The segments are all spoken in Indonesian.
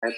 Nah,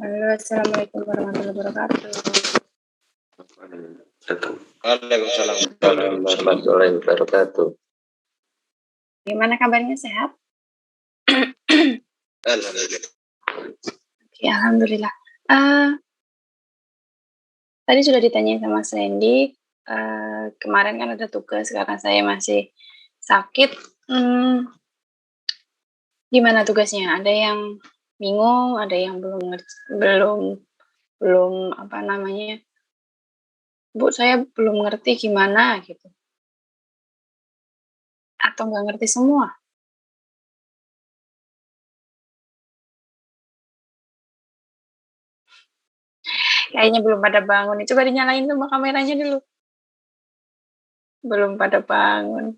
Halo, assalamualaikum warahmatullahi wabarakatuh. Waalaikumsalam warahmatullahi wabarakatuh. Gimana kabarnya, sehat? Alhamdulillah. Oke, alhamdulillah. Tadi sudah ditanya sama Mas Randy. Kemarin kan ada tugas karena saya masih sakit. Gimana tugasnya? Ada yang bingung, ada yang belum apa namanya? Bu, saya belum ngerti gimana gitu. Atau nggak ngerti semua? Kayaknya belum pada bangun. Coba dinyalain sama kameranya dulu. Belum pada bangun.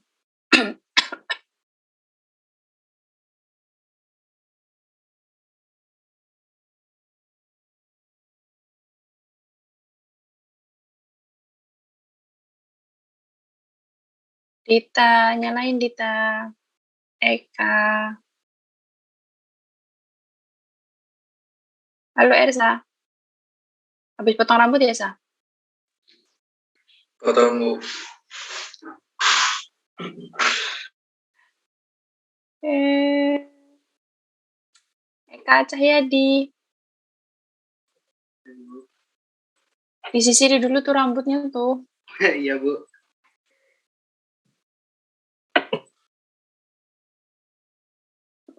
Dita, nyalain Dita. Eka. Halo Ersa. Habis potong rambut ya, Sa? Potong. Eka Cahyadi. Disisiri dulu tuh rambutnya tuh. Iya, Bu.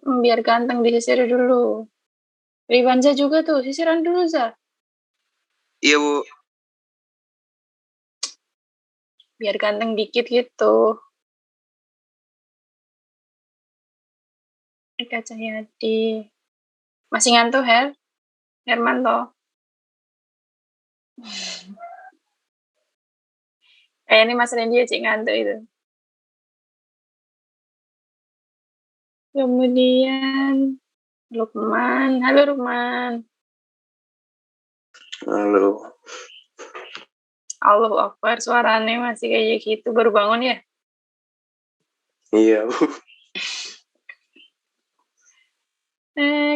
Biar ganteng disisiri dulu. Ribanza juga tuh, sisiran dulu, Za. Iya, Bu. Biar ganteng dikit gitu. Eka Cahyadi. Masih ngantuk, Hermanto? Ini Mas Randy aja ngantuk itu. Kemudian Lukman. Halo, Lukman. Halo. Allahu Akbar, suaranya masih kayak gitu. Baru bangun ya? Iya, Bu.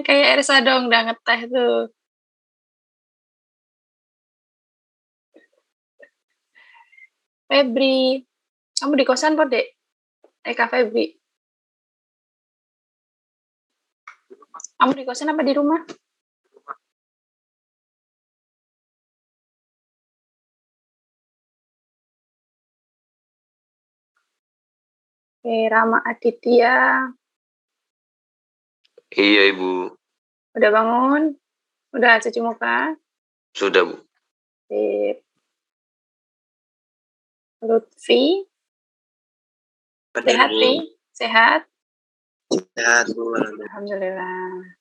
Kayak Ersa dong, udah ngeteh tuh. Febri. Kamu di kosan, Po, Dek? Kak Febri. Kamu di kosan apa di rumah? Rama Aditya. Iya, Ibu. Udah bangun? Udah cuci muka? Sudah, Bu. Sip. Lutfi. Sehat, Pi? Sehat? Sehat, Bu. Alhamdulillah.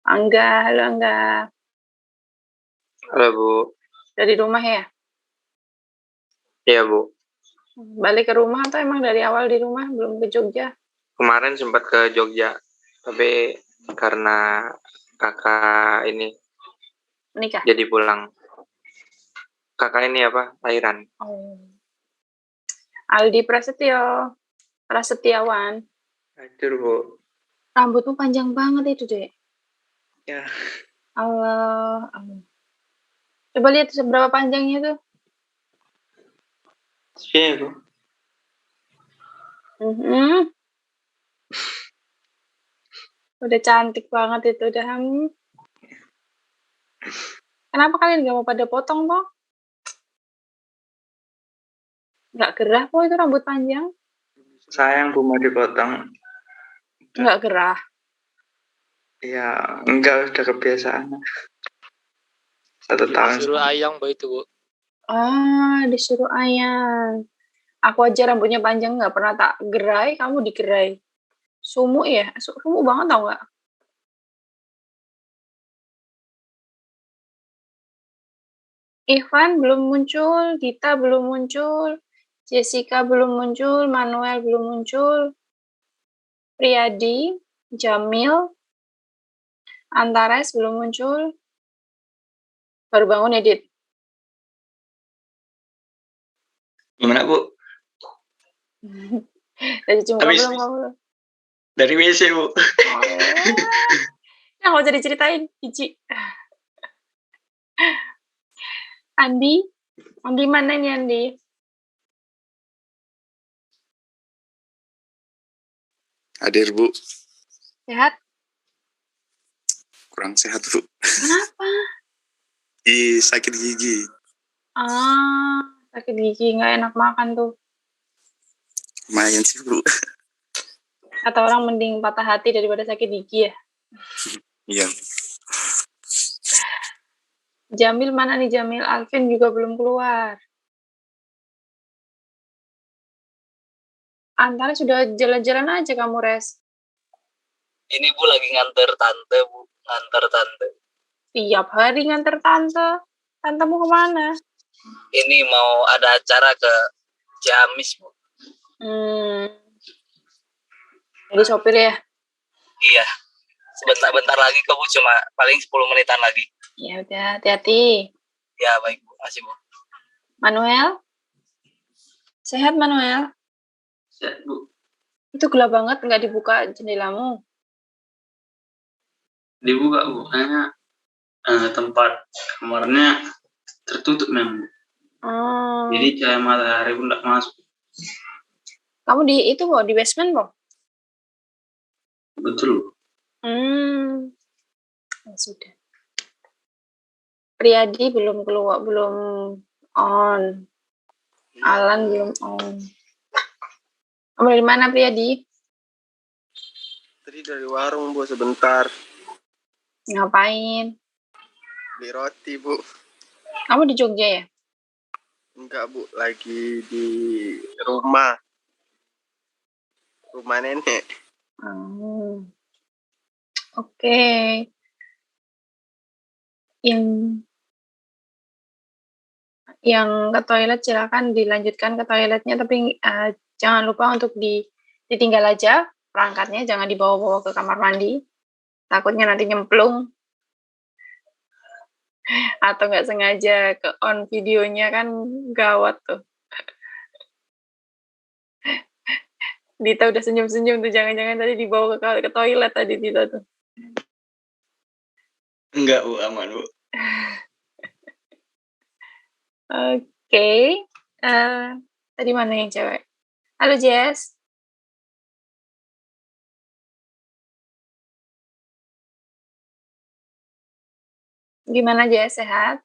Angga, halo Angga. Halo, Bu. Dari rumah ya? Iya, Bu. Balik ke rumah atau emang dari awal di rumah, belum ke Jogja? Kemarin sempat ke Jogja, tapi karena kakak ini Menikah? jadi pulang. Kakak ini apa? Lahiran. Oh. Aldi Prasetyawan. Hancur, Bu. Rambutmu panjang banget itu, Dek. Ya. Allah. Coba lihat seberapa panjangnya tuh. Iya, Bu. Udah cantik banget itu, udah. Kenapa kalian gak mau pada potong, toh? Nggak gerah, kok itu rambut panjang? Sayang, Bu, mau dipotong. Nggak gerah? Ya, enggak, udah kebiasaan. 1 tahun. Disuruh ayang, Bu, itu, Bu. Disuruh ayang. Aku aja rambutnya panjang nggak pernah tak gerai, kamu digerai. Sumuk ya? Sumuk banget tau nggak? Ivan belum muncul, Gita belum muncul, Jessica belum muncul, Manuel belum muncul, Priyadi, Jamil, Antares belum muncul. Baru bangun ya, Dit? Gimana, Bu? Dari cuci muka belum kamu? Dari WC, Bu. Nggak usah diceritain, jijik. Andi mana nih Andi? Hadir, Bu. Sehat? Kurang sehat, Bu. Kenapa? Sakit gigi. Sakit gigi, nggak enak makan tuh. Lumayan sih, Bu. Kata orang mending patah hati daripada sakit gigi ya. Iya. Jamil mana nih Jamil? Alvin juga belum keluar. Antara sudah jalan-jalan aja kamu, Res. Ini Bu lagi nganter tante, Bu. Nganter tante. Tiap hari nganter tante. Tantemu kemana? Ini mau ada acara ke Ciamis, Bu. Jadi sopir ya? Iya. Sebentar lagi ke Bu, cuma paling 10 menitan lagi. Ya udah, hati-hati. Ya, baik Bu. Makasih, Bu. Manuel? Sehat, Manuel? Sehat, Bu. Itu gelap banget, nggak dibuka jendelamu. Dibuka, Bu. Kayaknya tempat kamarnya tertutup memang. Jadi cahaya matahari pun nggak masuk. Kamu di itu, Bo? Di basement, Bo? Betul. Ya sudah. Priyadi belum keluar, belum on. Alan belum on. Kamu dari mana, Priyadi? Tadi dari warung, Bu, sebentar. Ngapain? Beli roti, Bu. Kamu di Jogja ya? Enggak, Bu. Lagi di rumah. Rumah nenek. Oke. Yang ke toilet silakan dilanjutkan ke toiletnya, tapi jangan lupa untuk ditinggal aja perangkatnya, jangan dibawa-bawa ke kamar mandi. Takutnya nanti nyemplung. Atau nggak sengaja ke on videonya kan gawat tuh. Dita udah senyum-senyum tuh, jangan-jangan tadi dibawa ke toilet tadi Dita tuh. Enggak, Bu, aman, Bu. Oke. Tadi mana yang cewek? Halo Jess. Gimana Jess, sehat?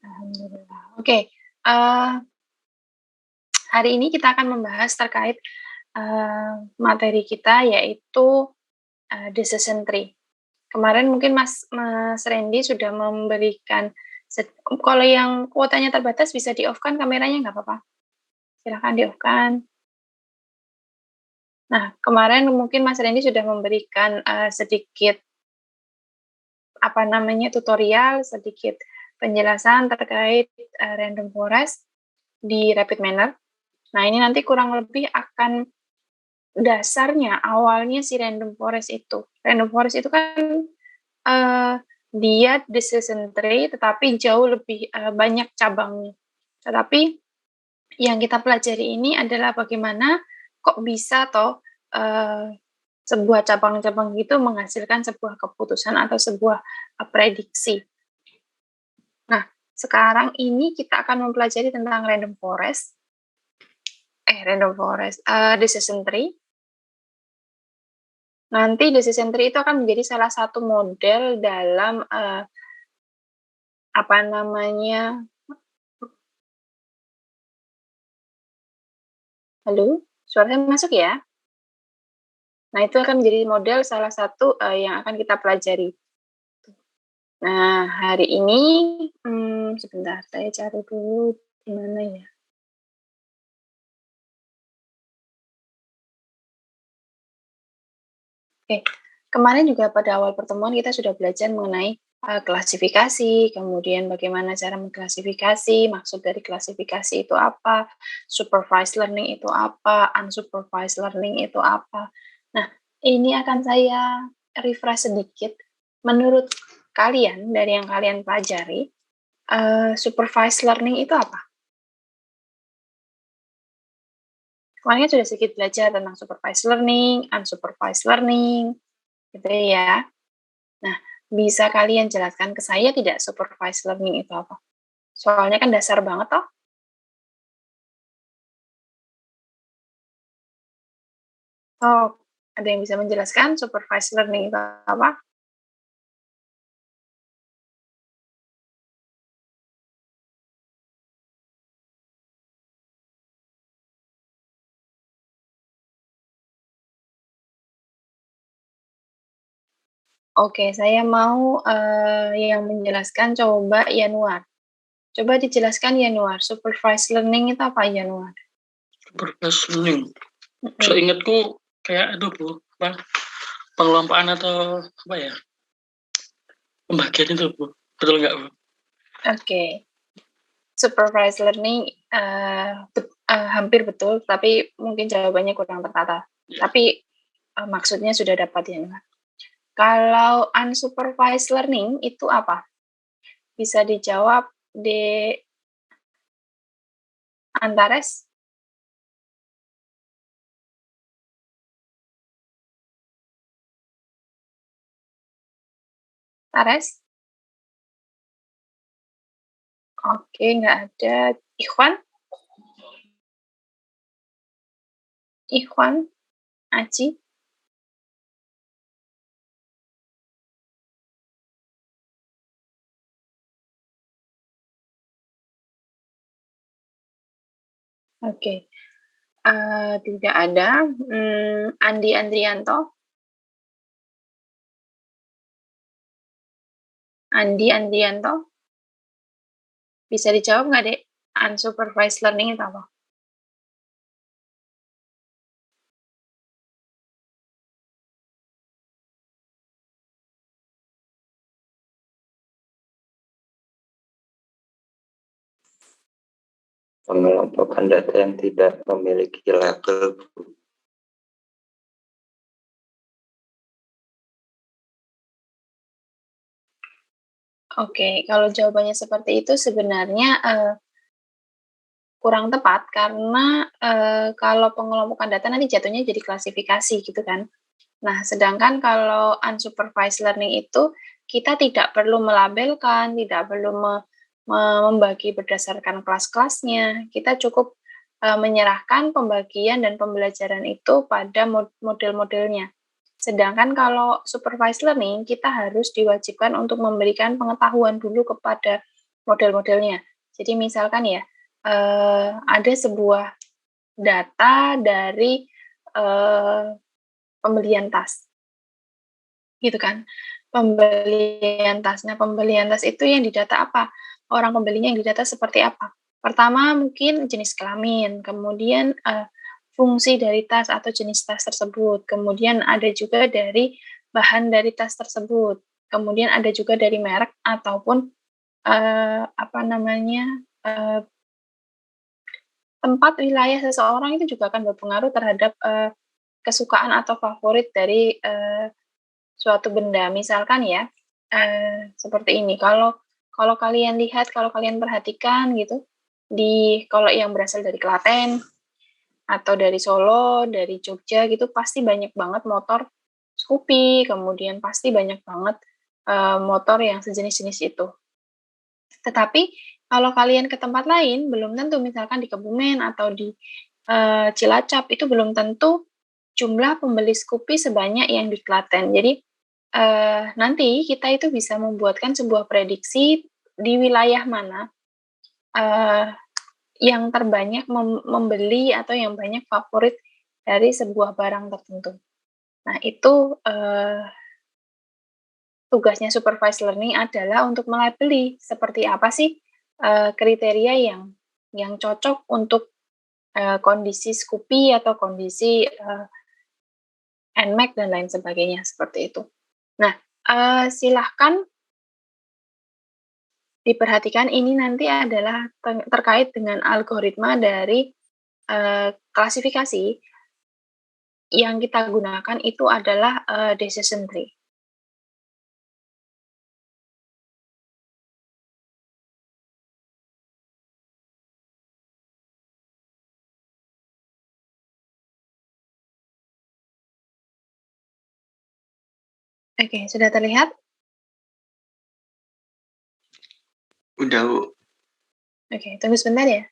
Alhamdulillah. Oke. Hari ini kita akan membahas terkait materi kita, yaitu decision tree. Kemarin mungkin Mas Randy sudah memberikan, kalau yang kuotanya terbatas bisa di-off-kan kameranya, nggak apa-apa. Silahkan di-off-kan. Nah, kemarin mungkin Mas Randy sudah memberikan sedikit tutorial, sedikit penjelasan terkait random forest di rapid manner. Nah, ini nanti kurang lebih akan dasarnya, awalnya si random forest itu. Random forest itu kan dia decision tree, tetapi jauh lebih banyak cabangnya. Tetapi yang kita pelajari ini adalah bagaimana kok bisa sebuah cabang-cabang itu menghasilkan sebuah keputusan atau sebuah prediksi. Nah, sekarang ini kita akan mempelajari tentang random forest, decision tree. Nanti decision tree itu akan menjadi salah satu model dalam halo, suaranya masuk ya? Nah, itu akan menjadi model salah satu yang akan kita pelajari. Nah, hari ini, sebentar, saya cari dulu di mana ya. Oke, kemarin juga pada awal pertemuan kita sudah belajar mengenai klasifikasi, kemudian bagaimana cara mengklasifikasi, maksud dari klasifikasi itu apa, supervised learning itu apa, unsupervised learning itu apa. Nah, ini akan saya refresh sedikit. Menurut kalian, dari yang kalian pelajari, supervised learning itu apa? Kemarin sudah sedikit belajar tentang supervised learning, unsupervised learning, gitu ya. Nah, bisa kalian jelaskan ke saya tidak supervised learning itu apa? Soalnya kan dasar banget toh. Oh, ada yang bisa menjelaskan supervised learning itu apa? Oke, saya mau yang menjelaskan coba Yanuar. Coba dijelaskan Yanuar, supervised learning itu apa Yanuar? Supervised learning. Seingatku kayak itu Bu, pengelompokan atau apa ya? Pembagian itu Bu. Betul nggak Bu? Oke. Supervised learning hampir betul, tapi mungkin jawabannya kurang tertata. Tapi maksudnya sudah dapat ya. Kalau unsupervised learning itu apa? Bisa dijawab di Antares? Tares? Oke, nggak ada. Ikhwan? Ikhwan? Aji? Oke. Tidak ada. Andi Andrianto? Andi Andrianto? Bisa dijawab nggak, Dek? Unsupervised learning itu apa? Mengelompokkan data yang tidak memiliki label. Oke, kalau jawabannya seperti itu sebenarnya kurang tepat karena kalau pengelompokan data nanti jatuhnya jadi klasifikasi gitu kan. Nah, sedangkan kalau unsupervised learning itu kita tidak perlu melabelkan, tidak perlu membagi berdasarkan kelas-kelasnya. Kita cukup menyerahkan pembagian dan pembelajaran itu pada model-modelnya. Sedangkan kalau supervised learning, kita harus diwajibkan untuk memberikan pengetahuan dulu kepada model-modelnya. Jadi misalkan ya, ada sebuah data dari pembelian tas, gitu kan. Pembelian tas. Nah, pembelian tas itu yang didata apa? Orang pembelinya yang didata seperti apa? Pertama mungkin jenis kelamin, kemudian fungsi dari tas atau jenis tas tersebut, kemudian ada juga dari bahan dari tas tersebut, kemudian ada juga dari merek ataupun tempat wilayah seseorang itu juga akan berpengaruh terhadap kesukaan atau favorit dari suatu benda. Misalkan ya, seperti ini. Kalau kalian lihat, kalau kalian perhatikan gitu, kalau yang berasal dari Klaten atau dari Solo, dari Jogja gitu, pasti banyak banget motor Scoopy, kemudian pasti banyak banget motor yang sejenis-jenis itu. Tetapi kalau kalian ke tempat lain, belum tentu, misalkan di Kebumen atau di Cilacap, itu belum tentu jumlah pembeli Scoopy sebanyak yang di Klaten. Jadi nanti kita itu bisa membuatkan sebuah prediksi di wilayah mana yang terbanyak membeli atau yang banyak favorit dari sebuah barang tertentu. Nah, itu tugasnya supervised learning adalah untuk melabeli seperti apa sih kriteria yang cocok untuk kondisi Scoopy atau kondisi NMAX dan lain sebagainya seperti itu. Nah, silahkan diperhatikan ini nanti adalah terkait dengan algoritma dari klasifikasi yang kita gunakan itu adalah decision tree. Oke, sudah terlihat? Udah, Bu. Oke, tunggu sebentar ya.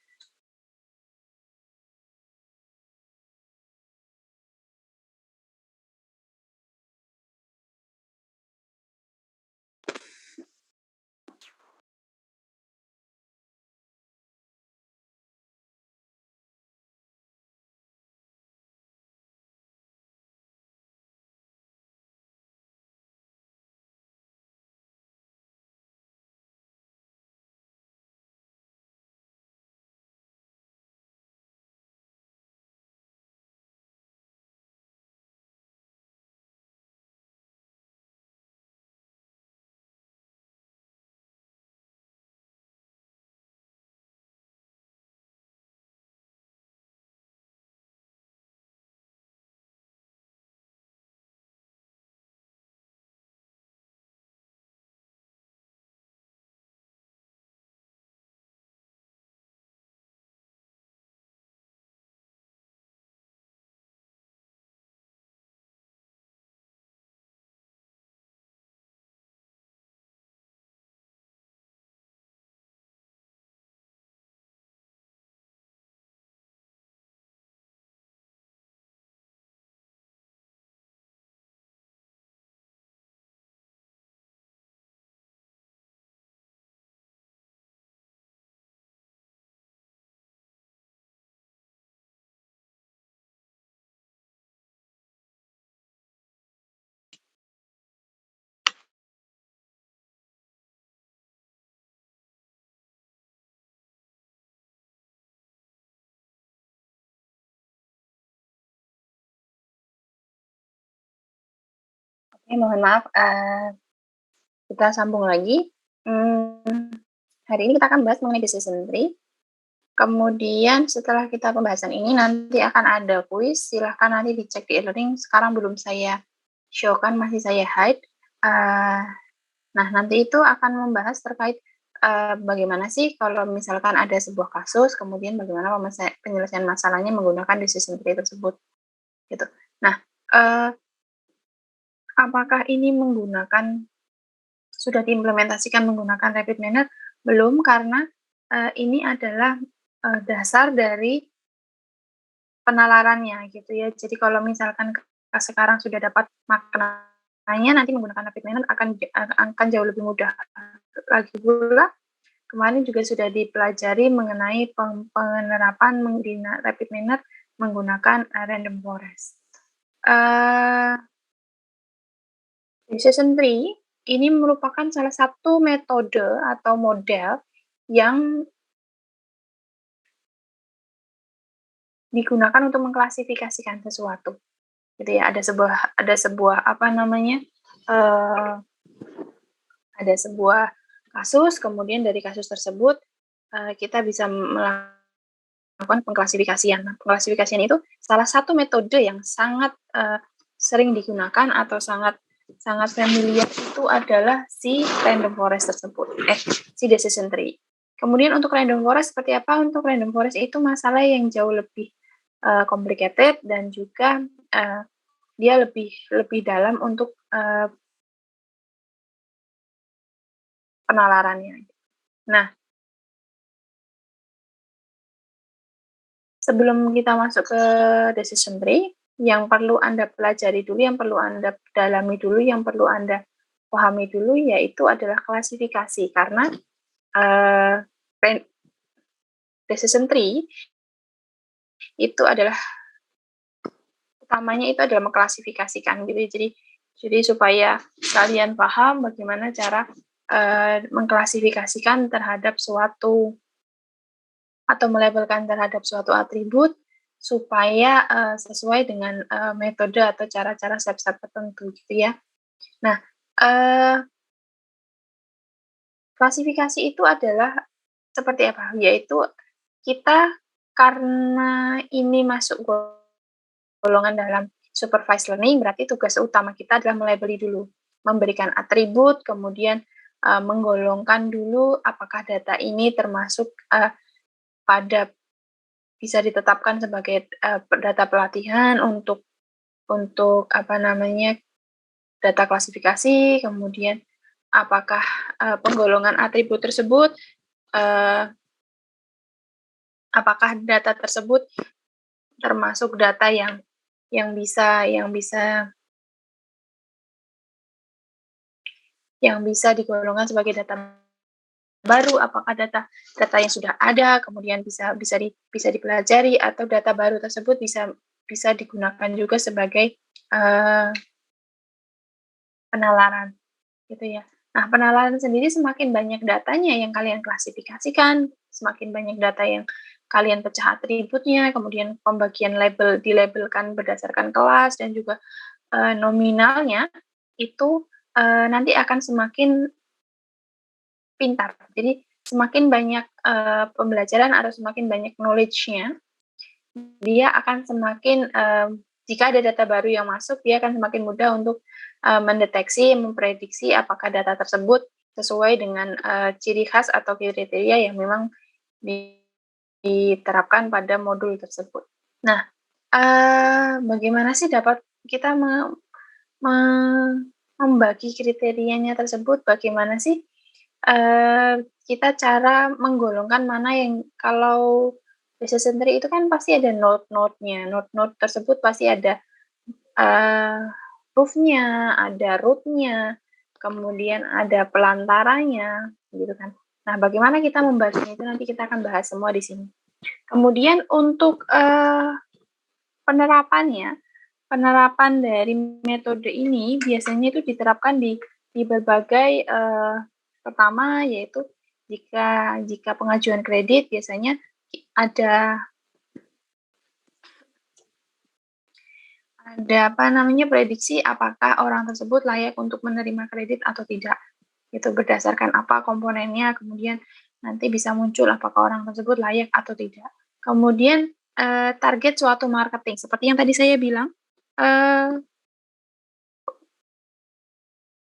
Oke, mohon maaf, kita sambung lagi. Hari ini kita akan bahas mengenai decision tree. Kemudian setelah kita pembahasan ini nanti akan ada kuis, silahkan nanti dicek di e-learning. Sekarang belum saya show-kan, masih saya hide. Nah, nanti itu akan membahas terkait bagaimana sih kalau misalkan ada sebuah kasus, kemudian bagaimana penyelesaian masalahnya menggunakan decision tree tersebut. Gitu. Nah, apakah ini sudah diimplementasikan menggunakan rapid manner? Belum, karena ini adalah dasar dari penalarannya gitu ya. Jadi kalau misalkan sekarang sudah dapat maknanya, nanti menggunakan rapid manner akan jauh lebih mudah. Lagi pula kemarin juga sudah dipelajari mengenai penerapan rapid manner menggunakan random forest. Decision tree ini merupakan salah satu metode atau model yang digunakan untuk mengklasifikasikan sesuatu, gitu ya. Ada sebuah ada sebuah kasus, kemudian dari kasus tersebut kita bisa melakukan pengklasifikasian. Nah, pengklasifikasian itu salah satu metode yang sangat sering digunakan atau sangat familiar itu adalah si random forest tersebut, si decision tree. Kemudian untuk random forest seperti apa? Untuk random forest itu masalah yang jauh lebih complicated dan juga dia lebih dalam untuk penalarannya. Nah, sebelum kita masuk ke decision tree, yang perlu Anda pelajari dulu, yang perlu Anda dalami dulu, yang perlu Anda pahami dulu, yaitu adalah klasifikasi. Karena decision tree itu adalah utamanya itu adalah mengklasifikasikan gitu. Jadi supaya kalian paham bagaimana cara mengklasifikasikan terhadap suatu atau melabelkan terhadap suatu atribut supaya sesuai dengan metode atau cara-cara step-step tertentu gitu ya. Nah, klasifikasi itu adalah seperti apa? Yaitu kita karena ini masuk golongan dalam supervised learning, berarti tugas utama kita adalah melabeli dulu, memberikan atribut, kemudian menggolongkan dulu apakah data ini termasuk pada bisa ditetapkan sebagai data pelatihan untuk data klasifikasi, kemudian apakah penggolongan atribut tersebut, apakah data tersebut termasuk data yang bisa digolongkan sebagai data baru, apakah data yang sudah ada kemudian bisa dipelajari, atau data baru tersebut bisa digunakan juga sebagai penalaran, gitu ya. Nah, penalaran sendiri semakin banyak datanya yang kalian klasifikasikan, semakin banyak data yang kalian pecah atributnya, kemudian pembagian label dilabelkan berdasarkan kelas dan juga nominalnya, itu nanti akan semakin pintar. Jadi semakin banyak pembelajaran atau semakin banyak knowledge-nya, dia akan semakin jika ada data baru yang masuk, dia akan semakin mudah untuk mendeteksi, memprediksi apakah data tersebut sesuai dengan ciri khas atau kriteria yang memang diterapkan pada modul tersebut. Nah, bagaimana sih dapat kita membagi kriterianya tersebut? Bagaimana sih kita cara menggolongkan mana yang, kalau business center itu kan pasti ada node-node-nya. Node-node tersebut pasti ada proof-nya, ada root-nya, kemudian ada pelantaranya, gitu kan. Nah, bagaimana kita membahasnya itu nanti kita akan bahas semua di sini. Kemudian untuk penerapan dari metode ini biasanya itu diterapkan di berbagai pertama, yaitu jika pengajuan kredit biasanya ada prediksi apakah orang tersebut layak untuk menerima kredit atau tidak. Itu berdasarkan apa komponennya, kemudian nanti bisa muncul apakah orang tersebut layak atau tidak. Kemudian target suatu marketing, seperti yang tadi saya bilang,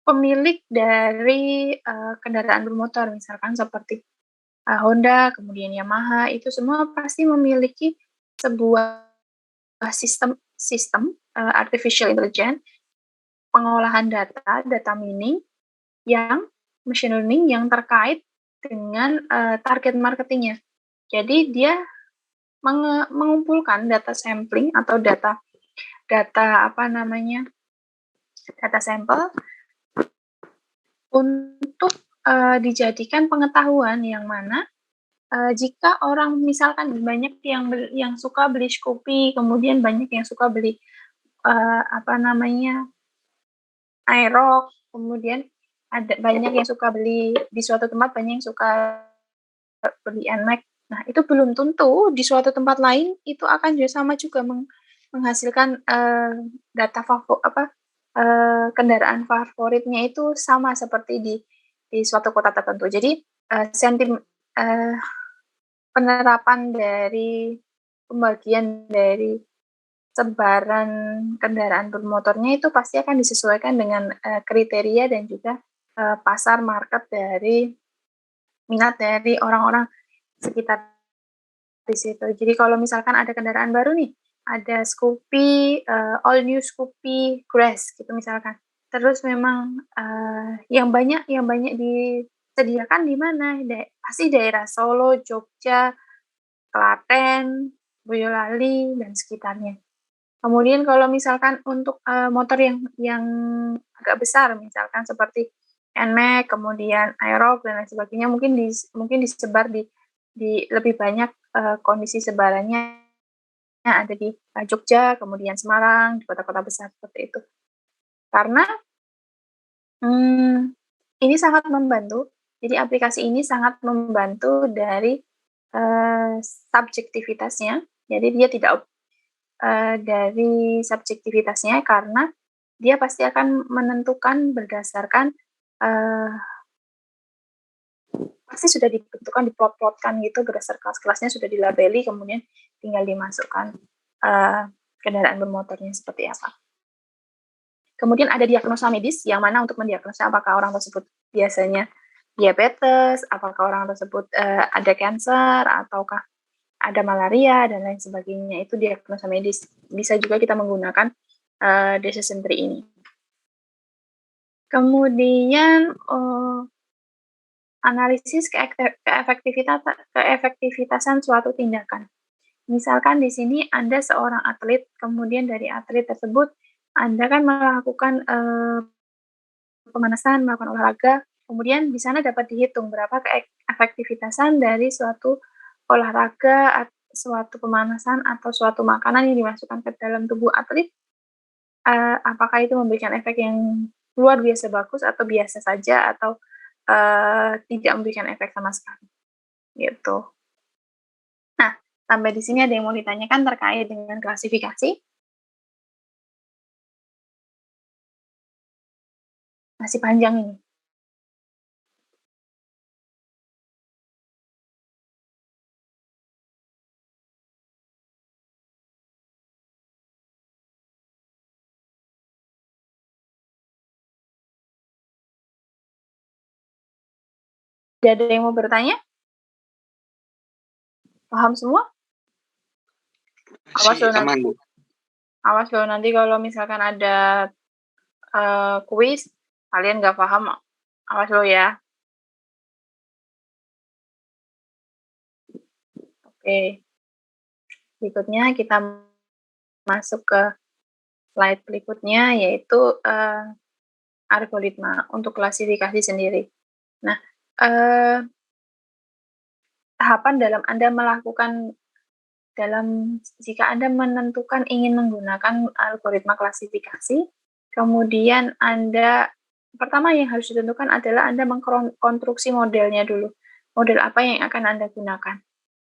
pemilik dari kendaraan bermotor, misalkan seperti Honda, kemudian Yamaha, itu semua pasti memiliki sebuah sistem artificial intelligence, pengolahan data mining, machine learning yang terkait dengan target marketingnya. Jadi dia mengumpulkan data sampling atau data sampel untuk dijadikan pengetahuan yang mana jika orang misalkan banyak yang suka beli Scoopy, kemudian banyak yang suka beli Aerox, kemudian ada banyak yang suka beli di suatu tempat, banyak yang suka beli NMAX. Nah, itu belum tentu di suatu tempat lain itu akan sama juga menghasilkan data kendaraan favoritnya itu sama seperti di suatu kota tertentu. Jadi penerapan dari pembagian dari sebaran kendaraan bermotornya itu pasti akan disesuaikan dengan kriteria dan juga pasar market dari minat dari orang-orang sekitar di situ. Jadi kalau misalkan ada kendaraan baru nih, ada Scoopy, all new Scoopy Grass gitu misalkan. Terus memang yang banyak disediakan di mana? Pasti daerah Solo, Jogja, Klaten, Boyolali dan sekitarnya. Kemudian kalau misalkan untuk motor yang agak besar, misalkan seperti NMAX, kemudian Aerox dan lain sebagainya, mungkin disebar di lebih banyak kondisi sebarannya ada di Jogja, kemudian Semarang, di kota-kota besar seperti itu. Karena ini sangat membantu. Jadi aplikasi ini sangat membantu dari subjektivitasnya. Jadi dia tidak dari subjektivitasnya karena dia pasti akan menentukan berdasarkan pasti sudah ditentukan, diplot-plotkan gitu berdasarkan kelas-kelasnya sudah dilabeli, kemudian tinggal dimasukkan kendaraan bermotornya seperti apa. Kemudian ada diagnosa medis yang mana untuk mendiagnosa apakah orang tersebut biasanya diabetes, apakah orang tersebut ada kanker ataukah ada malaria dan lain sebagainya. Itu diagnosa medis. Bisa juga kita menggunakan decision tree ini. Kemudian analisis keefektivitasan suatu tindakan. Misalkan di sini Anda seorang atlet, kemudian dari atlet tersebut Anda kan melakukan pemanasan, melakukan olahraga, kemudian di sana dapat dihitung berapa keefektivitasan dari suatu olahraga, suatu pemanasan, atau suatu makanan yang dimasukkan ke dalam tubuh atlet, apakah itu memberikan efek yang luar biasa bagus atau biasa saja, atau tidak memberikan efek sama sekali, gitu. Nah, sampai di sini ada yang mau ditanyakan terkait dengan klasifikasi? Masih panjang ini. Tidak ada yang mau bertanya? Paham semua? Awas loh nanti kalau misalkan ada kuis, kalian nggak paham, awas lo ya. Oke. Berikutnya kita masuk ke slide berikutnya, yaitu algoritma untuk klasifikasi sendiri. Nah, tahapan dalam Anda melakukan jika Anda menentukan ingin menggunakan algoritma klasifikasi, kemudian pertama yang harus ditentukan adalah Anda mengkonstruksi modelnya dulu. Model apa yang akan Anda gunakan.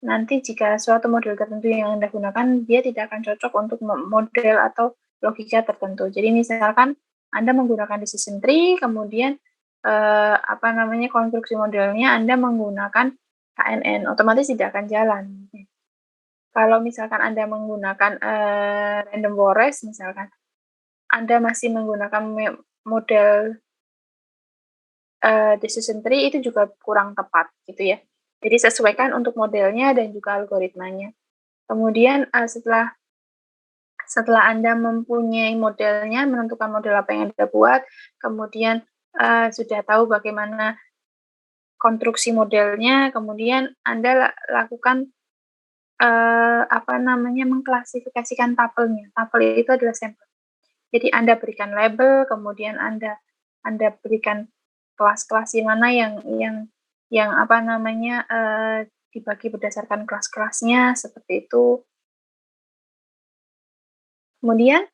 Nanti jika suatu model tertentu yang Anda gunakan, dia tidak akan cocok untuk model atau logika tertentu. Jadi misalkan Anda menggunakan decision tree, kemudian konstruksi modelnya Anda menggunakan KNN, otomatis tidak akan jalan. Kalau misalkan Anda menggunakan random forest, misalkan Anda masih menggunakan model decision tree, itu juga kurang tepat, gitu ya. Jadi sesuaikan untuk modelnya dan juga algoritmanya. Kemudian setelah Anda mempunyai modelnya, menentukan model apa yang Anda buat, kemudian sudah tahu bagaimana konstruksi modelnya, kemudian Anda lakukan mengklasifikasikan tapelnya. Tapel itu adalah sampel. Jadi Anda berikan label, kemudian Anda berikan kelas-kelas mana yang dibagi berdasarkan kelas-kelasnya, seperti itu. Kemudian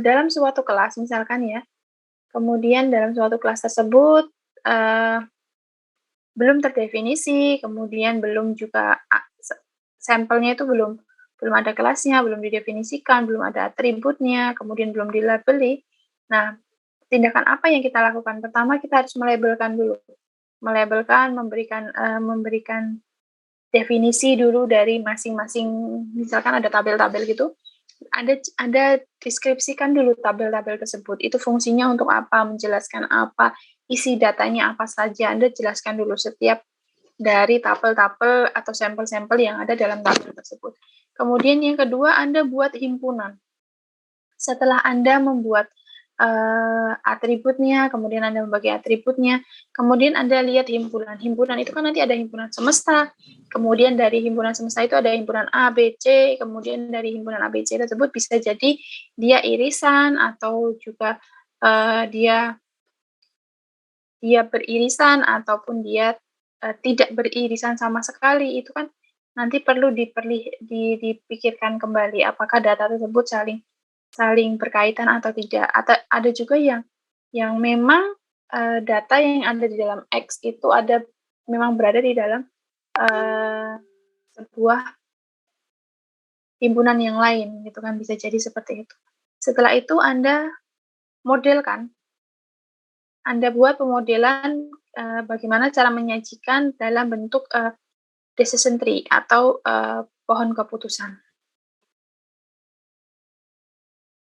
dalam suatu kelas, misalkan ya, kemudian dalam suatu kelas tersebut belum terdefinisi, kemudian belum juga sampelnya itu belum ada kelasnya, belum didefinisikan, belum ada atributnya, kemudian belum dilabeli. Nah, tindakan apa yang kita lakukan? Pertama, kita harus melabelkan dulu. Melabelkan, memberikan definisi dulu dari masing-masing, misalkan ada tabel-tabel gitu. Anda deskripsikan dulu tabel-tabel tersebut. Itu fungsinya untuk apa, menjelaskan apa, isi datanya apa saja. Anda jelaskan dulu setiap dari tabel-tabel atau sampel-sampel yang ada dalam tabel tersebut. Kemudian yang kedua, Anda buat himpunan. Setelah Anda membuat atributnya, kemudian Anda membagi atributnya, kemudian Anda lihat himpunan. Himpunan itu kan nanti ada himpunan semesta, kemudian dari himpunan semesta itu ada himpunan A, B, C, kemudian dari himpunan A, B, C tersebut bisa jadi dia irisan atau juga dia beririsan ataupun dia tidak beririsan sama sekali. Itu kan nanti perlu dipikirkan kembali apakah data tersebut saling berkaitan atau tidak. Atau ada juga yang memang data yang ada di dalam X itu memang berada di dalam sebuah himpunan yang lain, gitu kan, bisa jadi seperti itu. Setelah itu Anda modelkan, Anda buat pemodelan bagaimana cara menyajikan dalam bentuk decision tree atau pohon keputusan.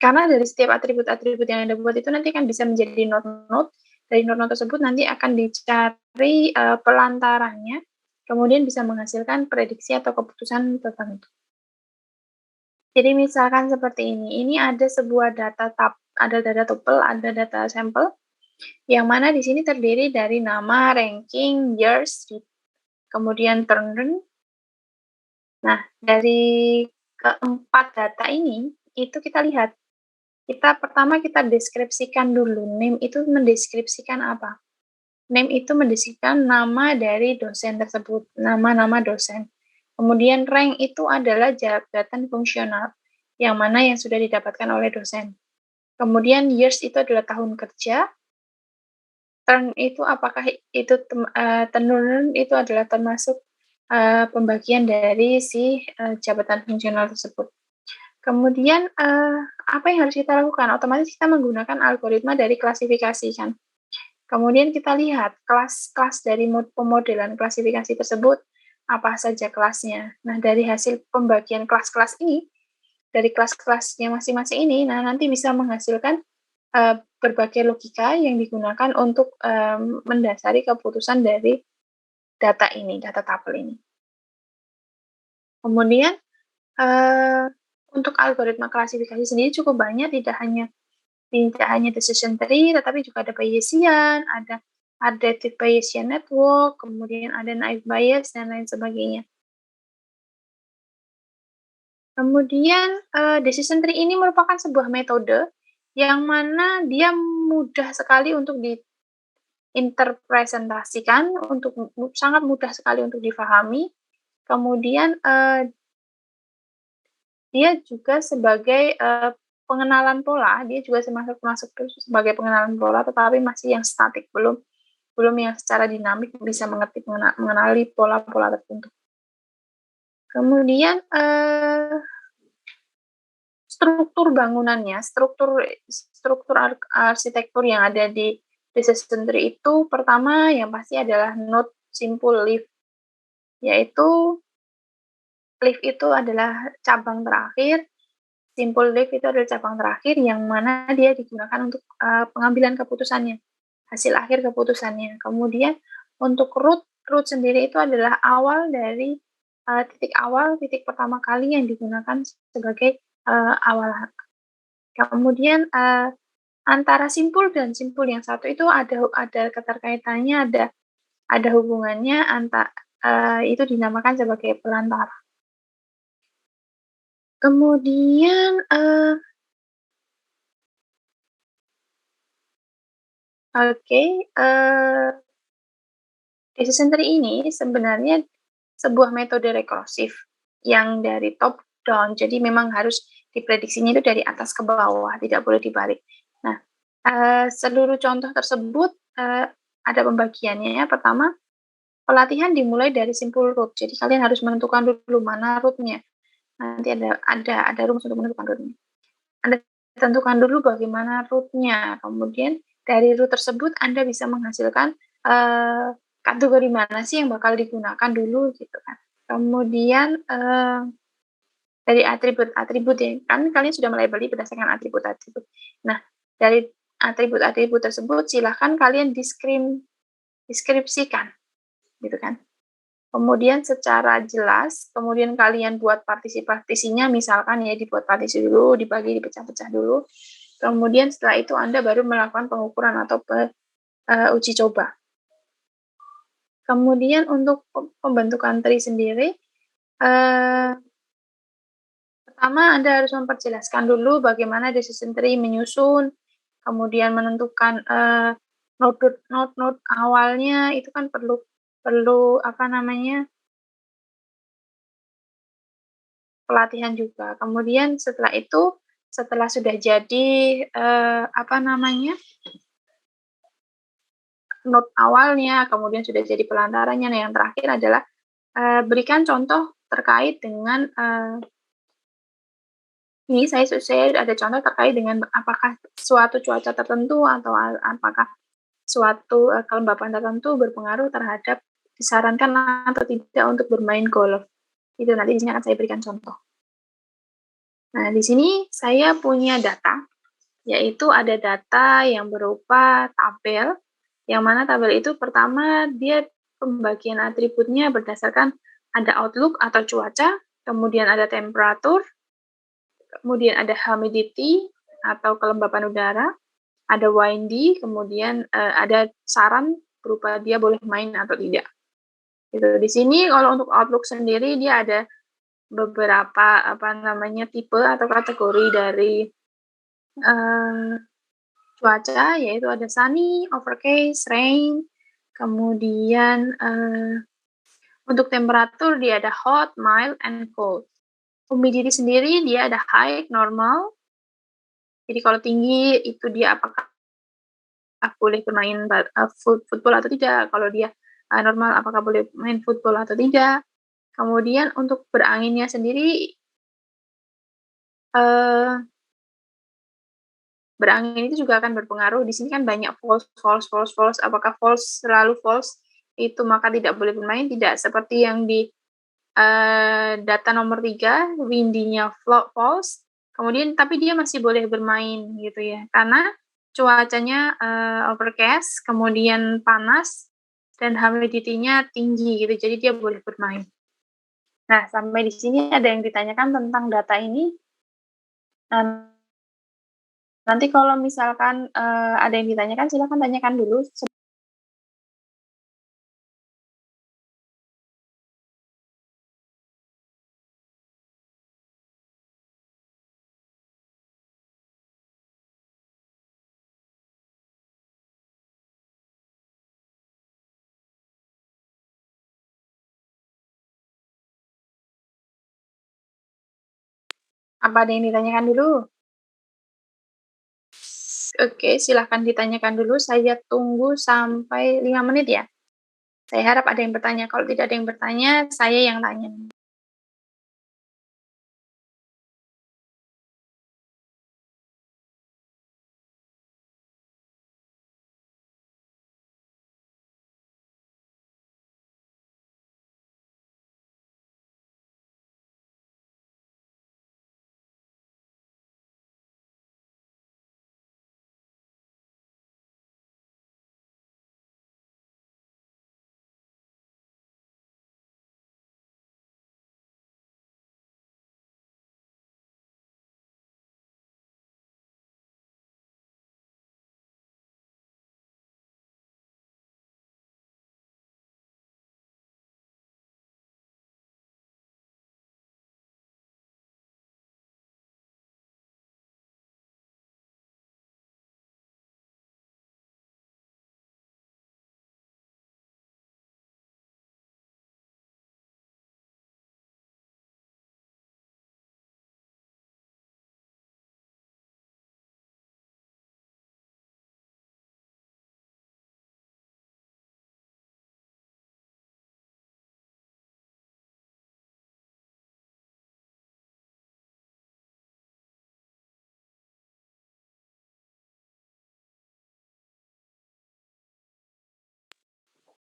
Karena dari setiap atribut-atribut yang Anda buat itu nanti akan bisa menjadi node-node. Dari node-node tersebut nanti akan dicari pelantarannya, kemudian bisa menghasilkan prediksi atau keputusan tertentu. Jadi misalkan seperti ini ada sebuah data ada data tuple, ada data sampel, Yang mana di sini terdiri dari nama, ranking, years, kemudian turn. Nah, dari keempat data ini, itu kita lihat. Pertama kita deskripsikan dulu. Name itu mendeskripsikan apa? Name itu mendeskripsikan nama dari dosen tersebut, nama-nama dosen. Kemudian rank itu adalah jabatan fungsional, yang mana yang sudah didapatkan oleh dosen. Kemudian years itu adalah tahun kerja. Turn itu apakah itu tenurun itu adalah termasuk pembagian dari si jabatan fungsional tersebut. Kemudian apa yang harus kita lakukan? Otomatis kita menggunakan algoritma dari klasifikasi kan. Kemudian kita lihat kelas-kelas dari pemodelan klasifikasi tersebut, apa saja kelasnya. Nah, dari hasil pembagian kelas-kelas ini, dari kelas-kelasnya masing-masing ini, nah nanti bisa menghasilkan berbagai logika yang digunakan untuk mendasari keputusan dari data ini, data tabel ini. Kemudian, untuk algoritma klasifikasi sendiri cukup banyak, tidak hanya decision tree, tetapi juga ada Bayesian, ada adaptive Bayesian network, kemudian ada naive Bayes, dan lain sebagainya. Kemudian, decision tree ini merupakan sebuah metode yang mana dia mudah sekali untuk diinterpresentasikan, sangat mudah sekali untuk difahami. Kemudian, dia juga sebagai pengenalan pola, dia juga masuk sebagai pengenalan pola, tetapi masih yang statik, belum yang secara dinamik bisa mengenali pola-pola tertentu. Kemudian struktur bangunannya, struktur arsitektur yang ada di decision tree itu, pertama yang pasti adalah node simple leaf, yaitu leaf itu adalah cabang terakhir, simple leaf itu adalah cabang terakhir yang mana dia digunakan untuk pengambilan keputusannya, hasil akhir keputusannya. Kemudian untuk root sendiri itu adalah awal dari titik pertama kali yang digunakan sebagai awal. Kemudian antara simpul dan simpul yang satu itu ada keterkaitannya, ada hubungannya, itu dinamakan sebagai pelantara. Kemudian decision tree ini sebenarnya sebuah metode rekursif yang dari top down, jadi memang harus diprediksinya itu dari atas ke bawah, tidak boleh dibalik. Nah, seluruh contoh tersebut ada pembagiannya. Pertama, pelatihan dimulai dari simple root, jadi kalian harus menentukan dulu mana rootnya. Nanti ada rumus untuk menentukan rootnya. Anda tentukan dulu bagaimana rootnya, kemudian dari root tersebut Anda bisa menghasilkan kategori mana sih yang bakal digunakan dulu gitu kan. Kemudian dari atribut ya, kan kalian sudah melabeli berdasarkan atribut. Nah, dari atribut tersebut silahkan kalian deskripsikan gitu kan. Kemudian secara jelas, kemudian kalian buat partisi-partisinya, misalkan ya dibuat partisi dulu, dibagi, dipecah-pecah dulu. Kemudian setelah itu Anda baru melakukan pengukuran atau uji coba. Kemudian untuk pembentukan tree sendiri, pertama Anda harus memperjelaskan dulu bagaimana decision tree menyusun, kemudian menentukan node awalnya itu kan perlu pelatihan juga. Kemudian setelah itu, setelah sudah jadi node awalnya, kemudian sudah jadi pelantarannya, nah yang terakhir adalah berikan contoh terkait dengan ini saya ada contoh terkait dengan apakah suatu cuaca tertentu atau apakah suatu kelembapan tertentu berpengaruh terhadap disarankan atau tidak untuk bermain golf. Itu nanti di sini akan saya berikan contoh. Nah, di sini saya punya data, yaitu ada data yang berupa tabel, yang mana tabel itu pertama dia pembagian atributnya berdasarkan ada outlook atau cuaca, kemudian ada temperatur, kemudian ada humidity atau kelembapan udara, ada windy, kemudian ada saran berupa dia boleh main atau tidak. Gitu. Di sini kalau untuk Outlook sendiri dia ada beberapa tipe atau kategori dari cuaca, yaitu ada sunny, overcast, rain, kemudian untuk temperatur dia ada hot, mild, and cold. Humidity sendiri dia ada high, normal. Jadi kalau tinggi itu dia apakah boleh bermain football atau tidak. Kalau dia normal apakah boleh main football atau tidak. Kemudian untuk beranginnya sendiri berangin itu juga akan berpengaruh. Di sini kan banyak false. Apakah false selalu false itu maka tidak boleh bermain? Tidak, seperti yang di data nomor 3, windy-nya false. Kemudian tapi dia masih boleh bermain gitu ya. Karena cuacanya overcast, kemudian panas dan humidity-nya tinggi gitu. Jadi dia boleh bermain. Nah, sampai di sini ada yang ditanyakan tentang data ini. Nanti kalau misalkan ada yang ditanyakan, silakan tanyakan dulu. Apa ada yang ditanyakan dulu? Oke, silahkan ditanyakan dulu. Saya tunggu sampai 5 menit ya. Saya harap ada yang bertanya. Kalau tidak ada yang bertanya, saya yang tanya.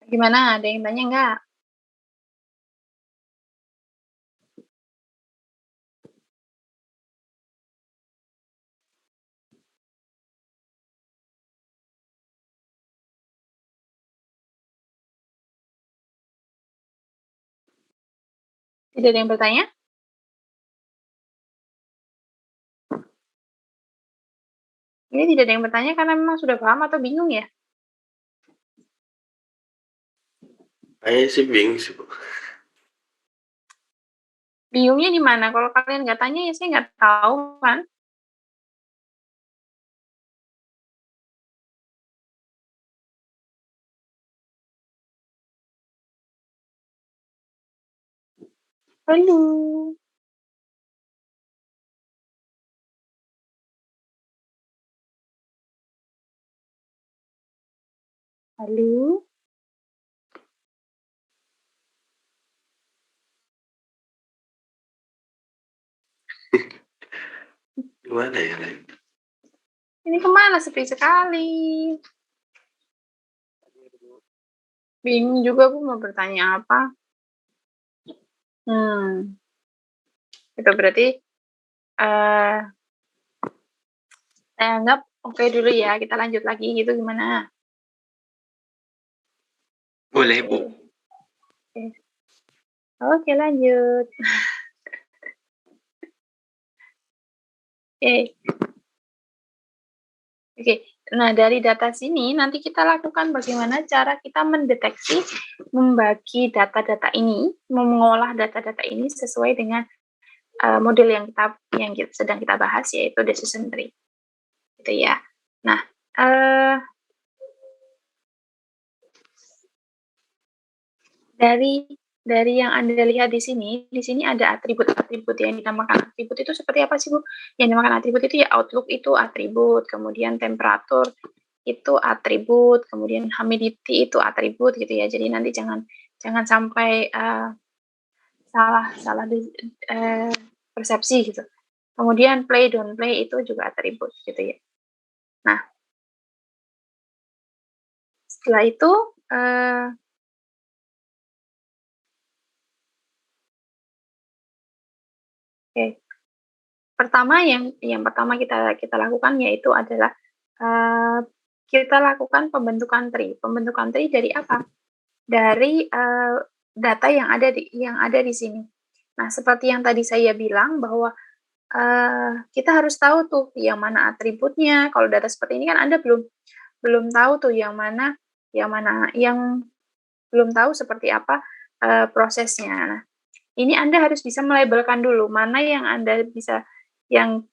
Gimana? Ada yang tanya nggak? Tidak ada yang bertanya? Ini tidak ada yang bertanya karena memang sudah paham atau bingung ya? Kayaknya sih bingung sih, Bu. Bingungnya di mana? Kalau kalian nggak tanya ya saya nggak tahu kan. Halo. Halo. Gimana ya, Leng? Ini kemana sepi sekali? Bingung juga Bu mau bertanya apa. Itu berarti saya anggap oke dulu ya, kita lanjut lagi gitu gimana? Boleh, Bu. Oke, lanjut. Oke. Oke, nah dari data sini nanti kita lakukan bagaimana cara kita mendeteksi, membagi data-data ini, mengolah data-data ini sesuai dengan model yang sedang kita bahas, yaitu decision tree, gitu ya. Nah, dari yang Anda lihat di sini ada atribut-atribut yang dinamakan atribut itu seperti apa sih Bu? Yang dinamakan atribut itu ya outlook itu atribut, kemudian temperatur itu atribut, kemudian humidity itu atribut gitu ya. Jadi nanti jangan sampai salah persepsi gitu. Kemudian play don't play itu juga atribut gitu ya. Nah, setelah itu Oke. Pertama yang pertama kita lakukan yaitu adalah kita lakukan pembentukan tree. Pembentukan tree dari apa? Dari data yang ada di sini. Nah, seperti yang tadi saya bilang bahwa kita harus tahu tuh yang mana atributnya. Kalau data seperti ini kan Anda belum tahu tuh yang belum tahu seperti apa prosesnya. Nah, ini Anda harus bisa melabelkan dulu mana yang Anda bisa yang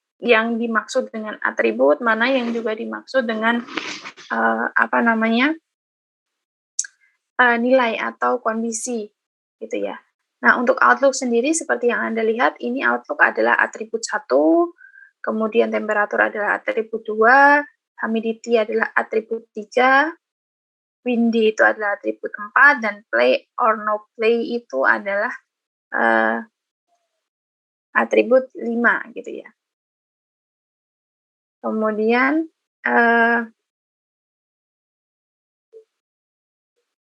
dimaksud dengan atribut, mana yang juga dimaksud dengan nilai atau kondisi gitu ya. Nah, untuk outlook sendiri seperti yang Anda lihat, ini outlook adalah atribut 1, kemudian temperatur adalah atribut 2, humidity adalah atribut 3, windy itu adalah atribut 4, dan play or no play itu adalah atribut 5 gitu ya. Kemudian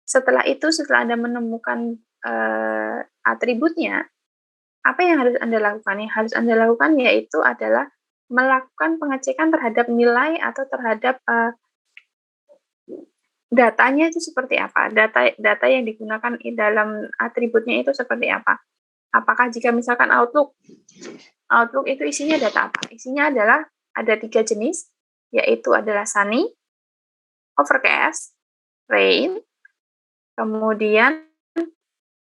setelah Anda menemukan atributnya, apa yang harus Anda lakukan? Yang harus Anda lakukan yaitu adalah melakukan pengecekan terhadap nilai atau terhadap datanya itu seperti apa? Data yang digunakan dalam atributnya itu seperti apa? Apakah jika misalkan Outlook itu isinya data apa? Isinya adalah ada 3 jenis, yaitu adalah sunny, overcast, rain, kemudian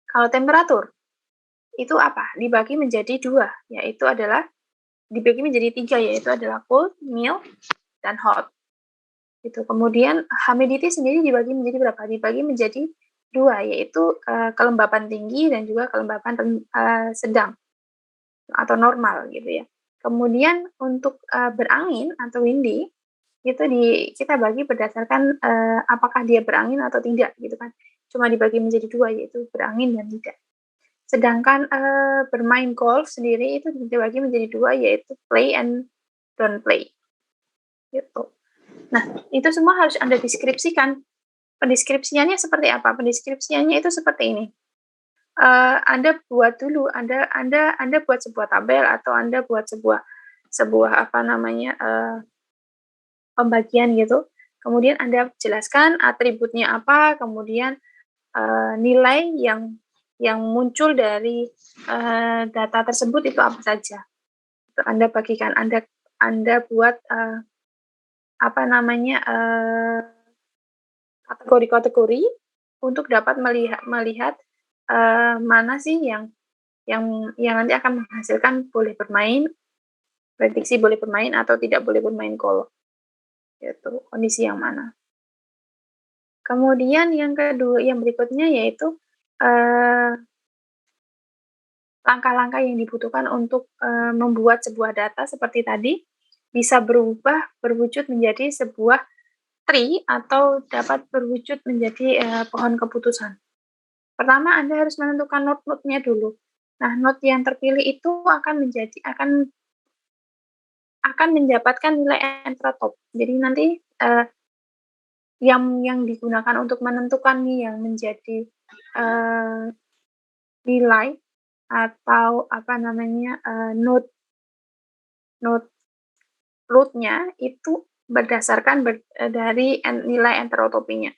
kalau temperatur itu apa? Dibagi menjadi 2, yaitu adalah dibagi menjadi 3, yaitu adalah cold, mild, dan hot. Gitu. Kemudian humidity sendiri dibagi menjadi berapa? Dibagi menjadi 2, yaitu kelembapan tinggi dan juga kelembapan sedang atau normal gitu ya. Kemudian untuk berangin atau windy itu kita bagi berdasarkan apakah dia berangin atau tidak gitu kan. Cuma dibagi menjadi 2, yaitu berangin dan tidak. Sedangkan bermain golf sendiri itu dibagi menjadi 2, yaitu play and don't play. Gitu. Nah, itu semua harus Anda deskripsikan. Pendeskripsiannya seperti apa? Pendeskripsiannya itu seperti ini. Anda buat dulu, Anda buat sebuah tabel atau Anda buat sebuah pembagian gitu. Kemudian Anda jelaskan atributnya apa, kemudian nilai yang muncul dari data tersebut itu apa saja. Anda bagikan, Anda buat kategori-kategori untuk dapat melihat mana sih yang nanti akan menghasilkan boleh bermain, prediksi boleh bermain atau tidak boleh bermain golf. Yaitu kondisi yang mana. Kemudian yang berikutnya yaitu langkah-langkah yang dibutuhkan untuk membuat sebuah data seperti tadi bisa berwujud menjadi sebuah tree atau dapat berwujud menjadi pohon keputusan. Pertama, Anda harus menentukan node-node-nya dulu. Nah, node yang terpilih itu akan mendapatkan nilai entropy. Jadi nanti yang digunakan untuk menentukan nih yang menjadi nilai atau node root-nya itu berdasarkan dari nilai enterotopinya.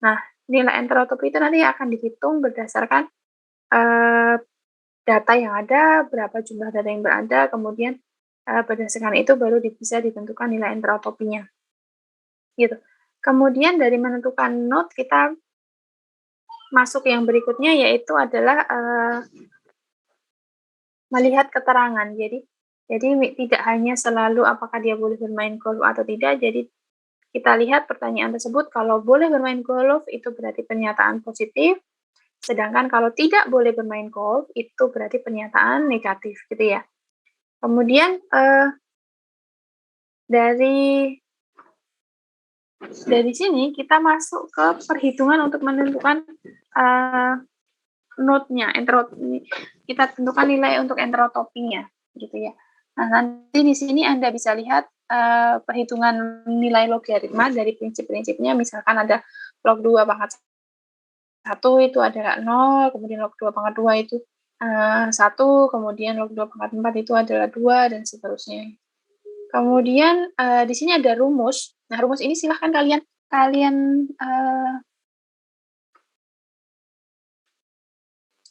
Nah, nilai enterotopi itu nanti akan dihitung berdasarkan data yang ada, berapa jumlah data yang berada, kemudian berdasarkan itu baru bisa ditentukan nilai enterotopinya. gitu. Kemudian dari menentukan node kita masuk yang berikutnya, yaitu adalah melihat keterangan. Jadi tidak hanya selalu apakah dia boleh bermain golf atau tidak. Jadi kita lihat pertanyaan tersebut, kalau boleh bermain golf itu berarti pernyataan positif, sedangkan kalau tidak boleh bermain golf itu berarti pernyataan negatif, gitu ya. Kemudian dari sini kita masuk ke perhitungan untuk menentukan node-nya, kita tentukan nilai untuk enterotopinya, gitu ya. Nah, nanti di sini Anda bisa lihat perhitungan nilai logaritma dari prinsip-prinsipnya, misalkan ada log 2 pangkat 1 itu adalah 0, kemudian log 2 pangkat 2 itu 1, kemudian log 2 pangkat 4 itu adalah 2, dan seterusnya. Kemudian di sini ada rumus. Nah, rumus ini silahkan kalian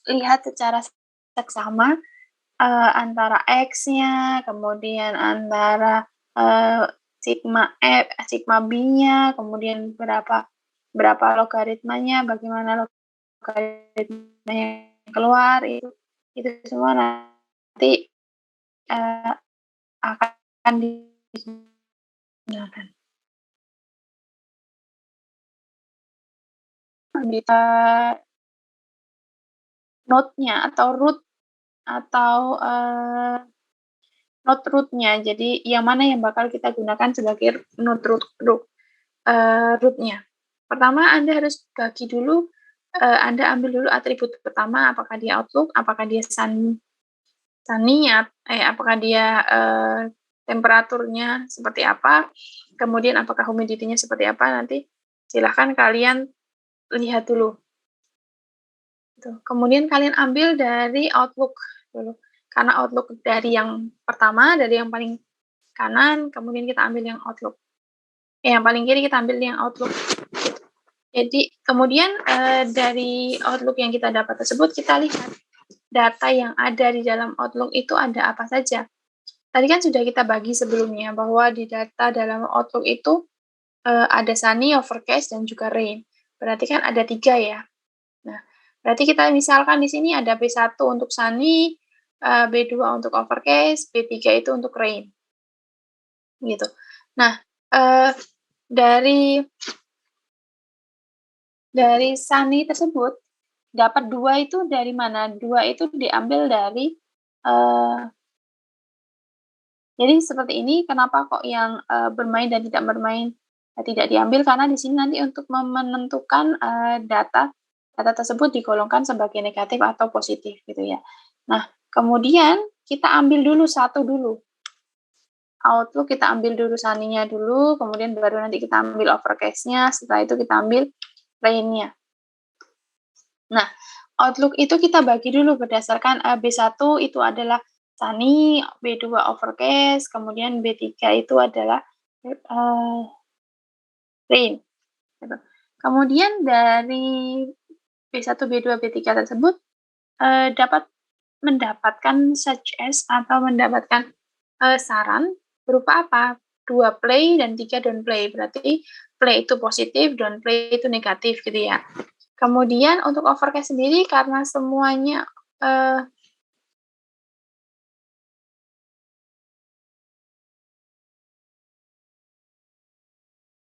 lihat secara seksama antara X-nya, kemudian antara sigma F, sigma B-nya, kemudian berapa logaritmanya, bagaimana logaritma yang keluar, itu semua nanti akan digunakan. Node-nya atau root atau node root-nya. Jadi yang mana yang bakal kita gunakan sebagai node root-nya. Pertama Anda harus bagi dulu, Anda ambil dulu atribut pertama, apakah dia outlook, apakah dia sunny, apakah dia temperaturnya seperti apa, kemudian apakah humidity-nya seperti apa, nanti silahkan kalian lihat dulu. Kemudian kalian ambil dari outlook dulu. Karena outlook dari yang pertama, dari yang paling kanan, kemudian kita ambil yang outlook. Yang paling kiri kita ambil yang outlook. Jadi kemudian dari outlook yang kita dapat tersebut, kita lihat data yang ada di dalam outlook itu ada apa saja. Tadi kan sudah kita bagi sebelumnya bahwa di data dalam outlook itu ada sunny, overcast, dan juga rain. Berarti kan ada 3 ya. Nah, berarti kita misalkan di sini ada B1 untuk sunny, B2 untuk overcast, B3 itu untuk rain. Gitu. Nah, dari sunny tersebut dapat 2 itu dari mana? 2 itu diambil dari jadi seperti ini, kenapa kok yang bermain dan tidak bermain tidak diambil? Karena di sini nanti untuk menentukan data tersebut digolongkan sebagai negatif atau positif, gitu ya. Nah, kemudian kita ambil dulu satu dulu. Outlook kita ambil dulu sunny-nya dulu, kemudian baru nanti kita ambil overcast-nya, setelah itu kita ambil rain-nya. Nah, outlook itu kita bagi dulu berdasarkan B1 itu adalah sunny, B2 overcast, kemudian B3 itu adalah rain. Kemudian dari B1, B2, B3 tersebut dapat mendapatkan search as atau mendapatkan saran berupa apa? 2 play dan 3 don't play. Berarti play itu positif, don't play itu negatif, gitu ya. Kemudian untuk overcast sendiri karena semuanya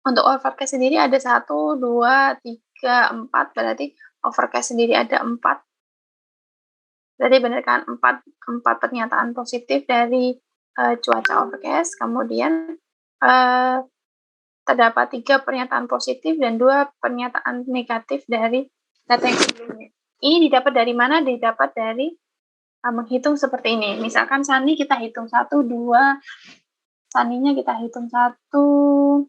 untuk overcast sendiri ada 1, 2, 3, 4, berarti overcast sendiri ada 4. Berarti benar kan 4 pernyataan positif dari cuaca overcast, kemudian terdapat 3 pernyataan positif dan 2 pernyataan negatif dari data yang sebelumnya. Ini didapat dari mana? Didapat dari menghitung seperti ini. Misalkan sunny kita hitung 1, 2, sunny-nya kita hitung 1,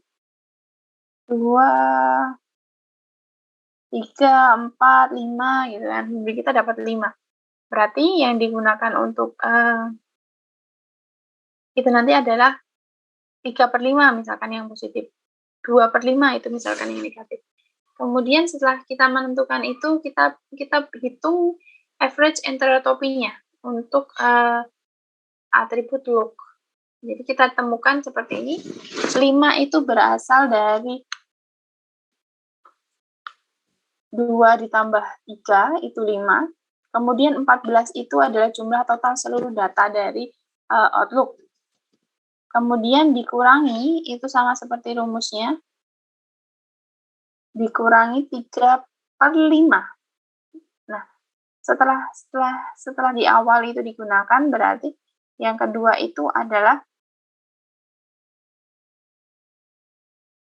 2, 3, 4, 5, gitu kan. Jadi kita dapat 5. Berarti yang digunakan untuk itu nanti adalah 3/5 misalkan yang positif. 2/5 itu misalkan yang negatif. Kemudian setelah kita menentukan itu, kita hitung average enterotopinya untuk atribut look. Jadi kita temukan seperti ini, 5 itu berasal dari 2 ditambah 3, itu 5. Kemudian 14 itu adalah jumlah total seluruh data dari Outlook. Kemudian dikurangi, itu sama seperti rumusnya, dikurangi 3/5. Nah, setelah di awal itu digunakan, berarti yang kedua itu adalah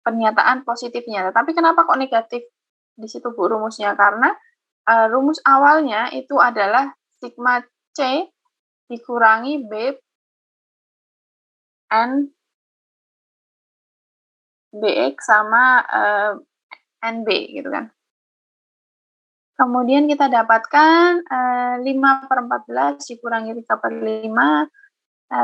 pernyataan positifnya. Tetapi kenapa kok negatif di situ Bu rumusnya? Karena rumus awalnya itu adalah sigma C dikurangi B N BX sama NB gitu kan. Kemudian kita dapatkan 5/14 dikurangi 3/5,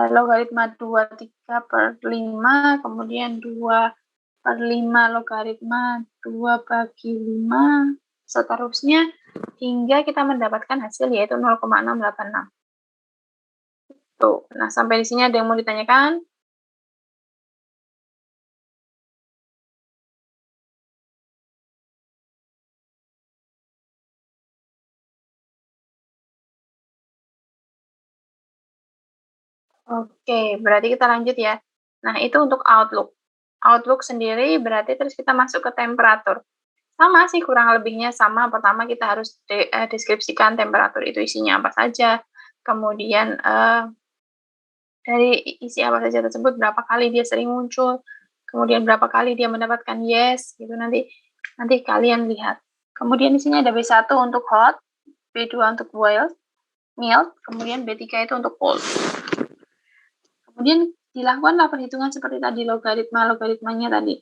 logaritma 2 3/5, kemudian 2/5 logaritma 2/5, seterusnya hingga kita mendapatkan hasil yaitu 0,686. Tuh. Nah, sampai di sini ada yang mau ditanyakan? Oke, berarti kita lanjut ya. Nah, itu untuk Outlook. Outlook sendiri berarti terus kita masuk ke temperatur. Sama sih, kurang lebihnya sama. Pertama kita harus deskripsikan temperatur itu isinya apa saja. Kemudian dari isi apa saja tersebut, berapa kali dia sering muncul. Kemudian berapa kali dia mendapatkan yes, gitu nanti kalian lihat. Kemudian di sini ada B1 untuk hot, B2 untuk boiled, mild, kemudian B3 itu untuk cold. Kemudian dilakukanlah perhitungan seperti tadi, logaritmanya tadi.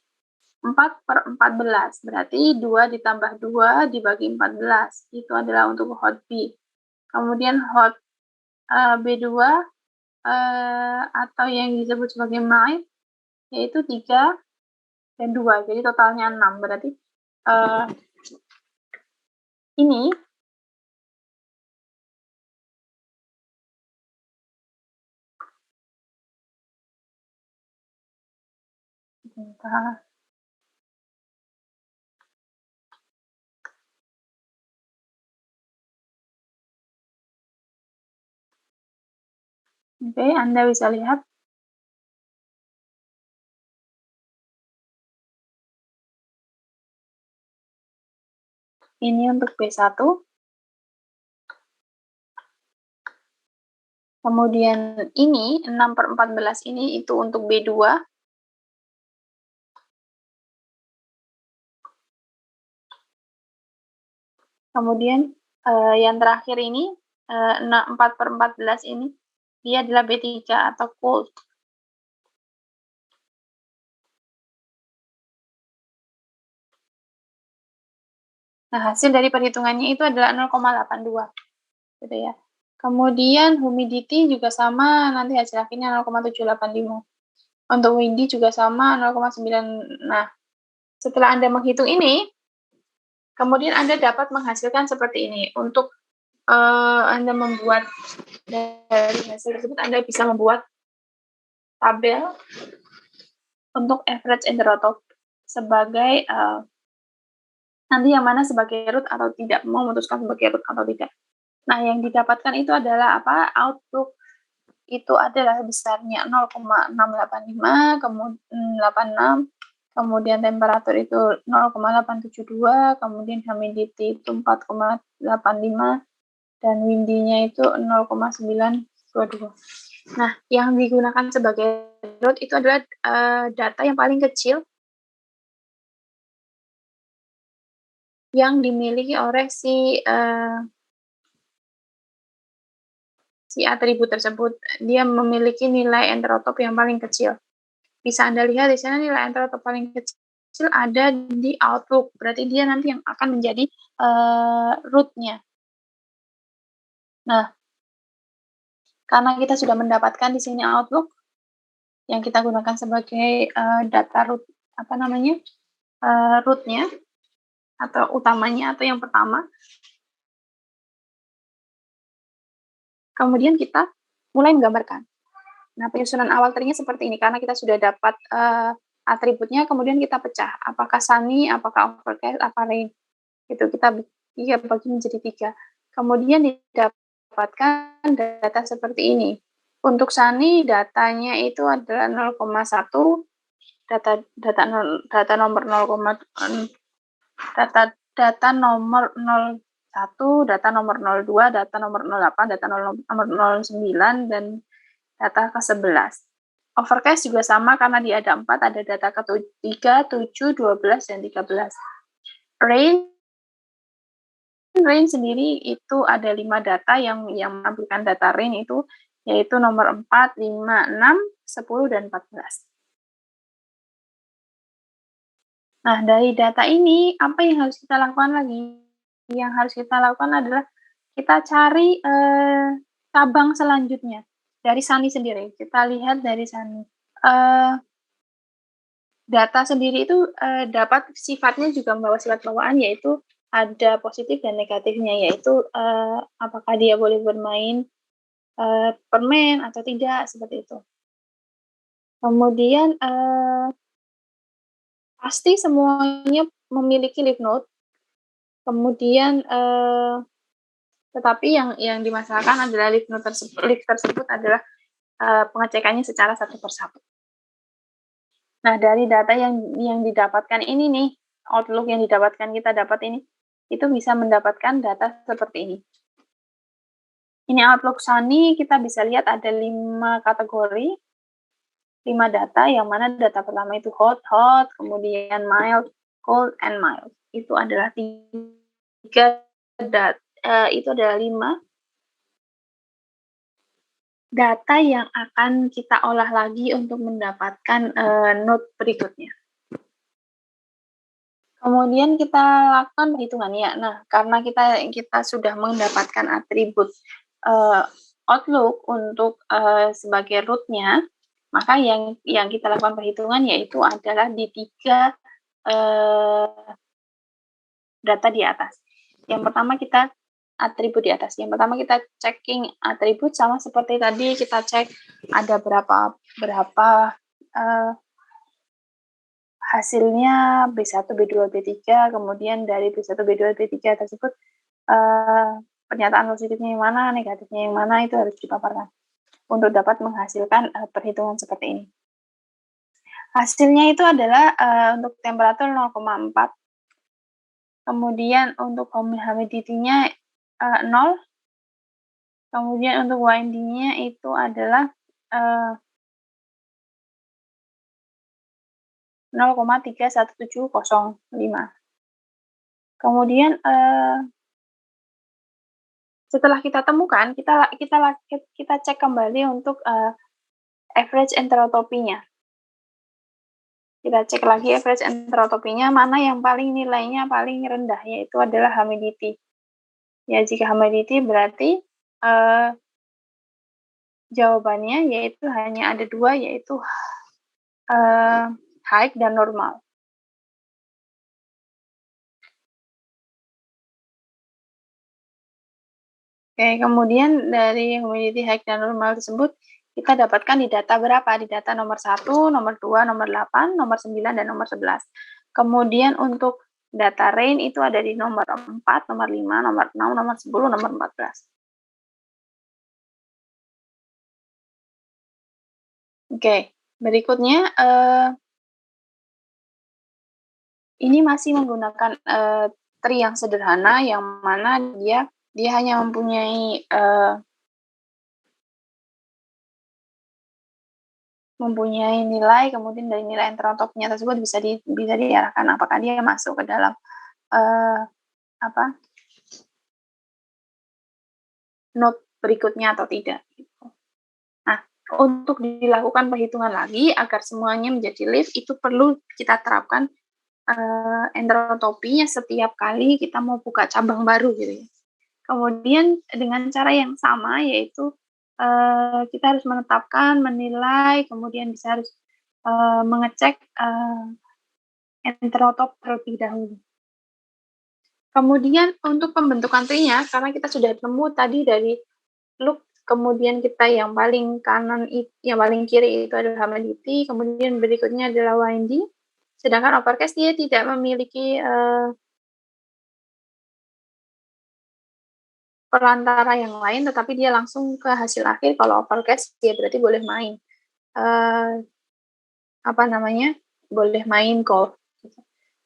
4/14, berarti 2 ditambah 2 dibagi 14, itu adalah untuk hot B. Kemudian hot B2, atau yang disebut sebagai mild, yaitu 3 dan 2, jadi totalnya 6, berarti ini Oke, Anda bisa lihat. Ini untuk B1. Kemudian ini 6/14 ini itu untuk B2. Kemudian yang terakhir ini 4/14 ini dia adalah B3 atau cold. Nah, hasil dari perhitungannya itu adalah 0,82 gitu ya. Kemudian humidity juga sama, nanti hasil akhirnya 0,785. Untuk windy juga sama 0,9. Nah, setelah Anda menghitung ini, kemudian Anda dapat menghasilkan seperti ini. Untuk Anda membuat dari hasil tersebut, Anda bisa membuat tabel untuk average interrotop sebagai nanti yang mana sebagai root atau tidak, memutuskan sebagai root atau tidak. Nah, yang didapatkan itu adalah apa? Outlook itu adalah besarnya 0,685, kemudian 86, kemudian temperatur itu 0,872, kemudian humidity itu 4,85, dan windy-nya itu 0,922. Nah, yang digunakan sebagai root itu adalah data yang paling kecil yang dimiliki oleh si atribut tersebut. Dia memiliki nilai enterotop yang paling kecil. Bisa Anda lihat di sana nilai enterotop paling kecil ada di Outlook. Berarti dia nanti yang akan menjadi root-nya. Nah, karena kita sudah mendapatkan di sini Outlook yang kita gunakan sebagai data root, root-nya atau utamanya atau yang pertama. Kemudian kita mulai menggambarkan. Nah, penyusunan awal tree-nya seperti ini, karena kita sudah dapat atributnya, kemudian kita pecah, apakah sunny, apakah overcast, apa rain. Itu kita bagi menjadi 3. Kemudian didapatkan data seperti ini. Untuk sunny, datanya itu adalah 0,1, data nomor 0, data nomor 01, data nomor 02, data nomor 08, data nomor 09, dan data ke-11. Overcast juga sama karena dia ada 4, ada data ke-3, 7, 12, dan 13. Rain sendiri itu ada 5 data yang menampilkan data rain itu, yaitu nomor 4, 5, 6, 10, dan 14. Nah, dari data ini, apa yang harus kita lakukan lagi? Yang harus kita lakukan adalah kita cari cabang selanjutnya dari sunny sendiri. Kita lihat dari sunny. Data sendiri itu dapat sifatnya juga membawa sifat bawaan, yaitu ada positif dan negatifnya, yaitu apakah dia boleh bermain permen atau tidak, seperti itu. Kemudian pasti semuanya memiliki leaf node. Kemudian tetapi yang dimasalahkan adalah leaf tersebut adalah pengecekannya secara satu persatu. Nah, dari data yang didapatkan ini nih, outlook yang kita dapat ini, itu bisa mendapatkan data seperti ini. Ini outlook sunny, kita bisa lihat ada 5 kategori, 5 data, yang mana data pertama itu hot, kemudian mild, cold, and mild. Itu adalah 3 data, itu adalah 5 data yang akan kita olah lagi untuk mendapatkan node berikutnya. Kemudian kita lakukan perhitungan ya. Nah, karena kita sudah mendapatkan atribut outlook untuk sebagai root-nya, maka yang kita lakukan perhitungan yaitu adalah di 3 data di atas. Yang pertama kita atribut di atas. Yang pertama kita checking atribut, sama seperti tadi kita cek ada berapa hasilnya B1, B2, B3, kemudian dari B1, B2, B3 tersebut pernyataan positifnya yang mana, negatifnya yang mana, itu harus dipaparkan untuk dapat menghasilkan perhitungan seperti ini. Hasilnya itu adalah untuk temperatur 0,4, kemudian untuk humidity-nya 0, kemudian untuk windy-nya itu adalah 0,31705. Kemudian setelah kita temukan, kita cek kembali untuk average enterotopinya. Kita cek lagi average enterotopinya, mana yang nilainya paling rendah, yaitu adalah humidity. Ya, jika humidity berarti jawabannya yaitu hanya ada 2, yaitu high dan normal. Oke, kemudian dari humidity high dan normal tersebut, kita dapatkan di data berapa? Di data nomor 1, nomor 2, nomor 8, nomor 9, dan nomor 11. Kemudian untuk data rain itu ada di nomor 4, nomor 5, nomor 6, nomor 10, nomor 14. Oke, berikutnya ini masih menggunakan tree yang sederhana, yang mana dia hanya mempunyai nilai, kemudian dari nilai enterotopnya tersebut bisa diarahkan apakah dia masuk ke dalam node berikutnya atau tidak. Nah, untuk dilakukan perhitungan lagi agar semuanya menjadi leaf, itu perlu kita terapkan enterotopinya setiap kali kita mau buka cabang baru gitu ya. Kemudian dengan cara yang sama, yaitu kita harus menetapkan, menilai, kemudian bisa harus mengecek enterotop terlebih dahulu. Kemudian untuk pembentukan tree-nya, karena kita sudah nemu tadi dari look kemudian kita yang paling kanan, yang paling kiri itu adalah Hamidity, kemudian berikutnya adalah winding, sedangkan overcast dia tidak memiliki perantara yang lain, tetapi dia langsung ke hasil akhir. Kalau overcast dia berarti boleh main boleh main golf.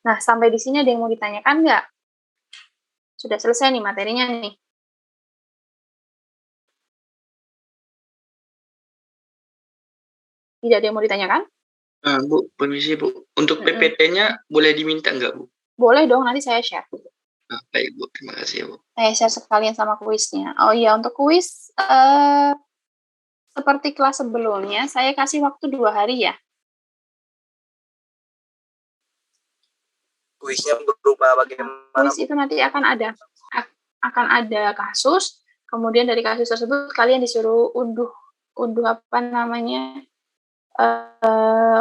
Nah, sampai di sini ada yang mau ditanyakan nggak? Sudah selesai nih materinya nih. Tidak ada yang mau ditanyakan? Bu, permisi Bu. Untuk PPT-nya boleh diminta nggak Bu? Boleh dong, nanti saya share. Baik Bu, terima kasih Bu. Saya share sekalian sama kuisnya. Oh iya, untuk kuis seperti kelas sebelumnya, saya kasih waktu 2 hari ya. Kuisnya berubah bagaimana? Kuis itu nanti akan ada kasus, kemudian dari kasus tersebut kalian disuruh unduh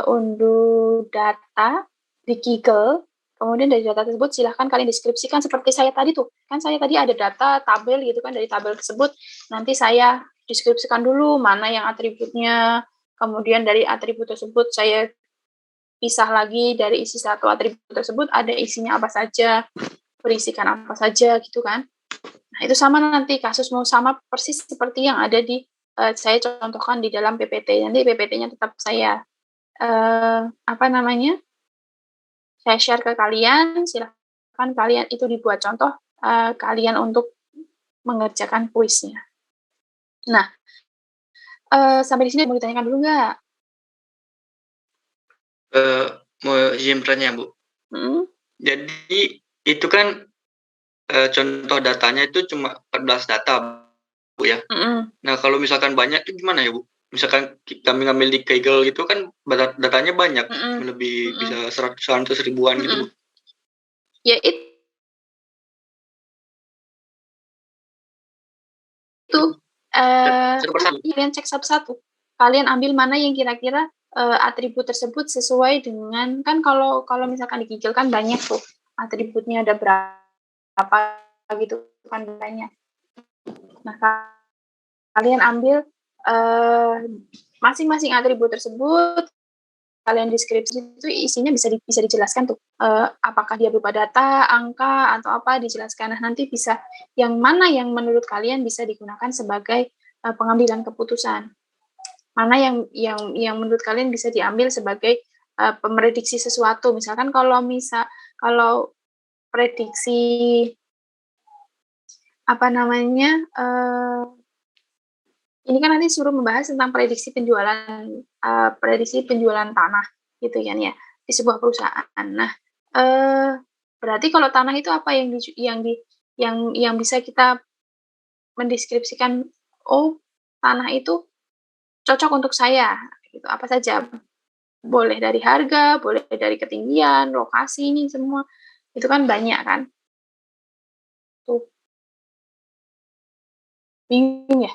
unduh data di Kaggle. Kemudian dari data tersebut silahkan kalian deskripsikan seperti saya tadi tuh. Kan saya tadi ada data tabel gitu kan, dari tabel tersebut nanti saya deskripsikan dulu mana yang atributnya, kemudian dari atribut tersebut saya pisah lagi dari isi satu atribut tersebut ada isinya apa saja, berisikan apa saja gitu kan. Nah, itu sama nanti kasus mau sama persis seperti yang ada di saya contohkan di dalam PPT. Nanti PPT-nya tetap saya saya share ke kalian, silahkan kalian itu dibuat contoh kalian untuk mengerjakan kuisnya. Nah, sampai di sini mau ditanyakan dulu nggak? Mau izin bertanya Bu. Jadi itu kan contoh datanya itu cuma 14 data Bu ya. Nah kalau misalkan banyak itu gimana ya Bu? Misalkan kami ngambil di Kaggle gitu kan datanya banyak, lebih bisa 100-an atau 1000-an gitu Bu. Ya itu kalian cek satu-satu. Kalian ambil mana yang kira-kira atribut tersebut sesuai dengan, kan kalau misalkan di Kaggle kan banyak tuh atributnya, ada berapa gitu kan banyak. Nah, kalian ambil masing-masing atribut tersebut, kalian deskripsi itu isinya bisa dijelaskan tuh, apakah dia berupa data, angka atau apa, dijelaskan. Nah, nanti bisa yang mana yang menurut kalian bisa digunakan sebagai pengambilan keputusan. Mana yang menurut kalian bisa diambil sebagai pemrediksi sesuatu. Misalkan kalau prediksi ini kan nanti suruh membahas tentang prediksi penjualan tanah gitu kan ya di sebuah perusahaan. Nah, berarti kalau tanah itu apa yang bisa kita mendeskripsikan, oh tanah itu cocok untuk saya gitu, apa saja, boleh dari harga, boleh dari ketinggian, lokasi, ini semua itu kan banyak kan tuh. Bingung ya?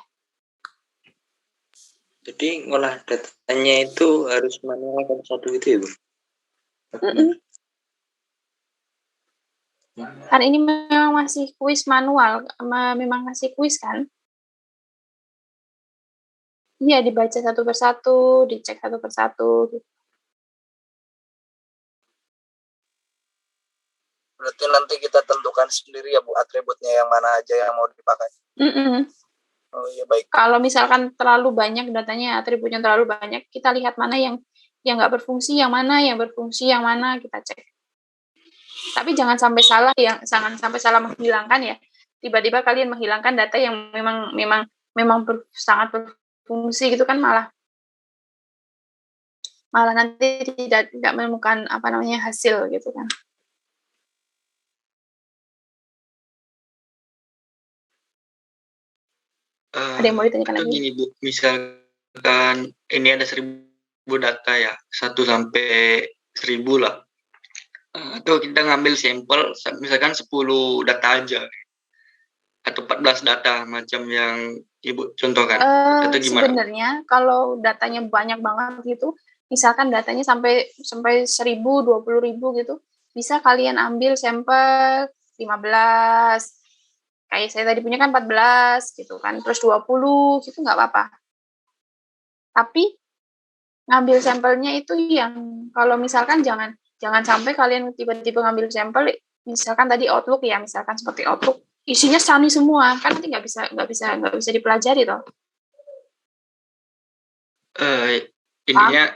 Jadi ngolah datanya itu harus manual satu gitu ya Bu? Kan ini memang masih kuis manual, memang masih kuis kan? Iya, dibaca satu persatu, dicek satu persatu. Berarti nanti kita tentukan sendiri ya Bu, atributnya yang mana aja yang mau dipakai. Oh iya, baik. Kalau misalkan terlalu banyak datanya, atributnya terlalu banyak, kita lihat mana yang nggak berfungsi, yang berfungsi, yang mana kita cek. Tapi jangan sampai salah menghilangkan ya. Tiba-tiba kalian menghilangkan data yang memang sangat berfungsi gitu kan, malah nanti tidak menemukan hasil gitu kan. Ada yang mau ditanyakan lagi? Gini Bu, misalkan ini ada 1000 data ya, 1 sampai 1000 lah. Atau kita ngambil sampel misalkan 10 data aja atau 14 data macam yang Ibu contohkan. Atau gimana? Sebenarnya kalau datanya banyak banget gitu, misalkan datanya sampai 1000, 20.000 gitu, bisa kalian ambil sampel 15, Kayak saya tadi punya kan 14 gitu kan, terus 20 gitu nggak apa-apa. Tapi ngambil sampelnya itu yang kalau misalkan jangan sampai kalian tiba-tiba ngambil sampel, misalkan tadi Outlook ya, misalkan seperti Outlook isinya Sunny semua, kan nanti nggak bisa dipelajari toh. Intinya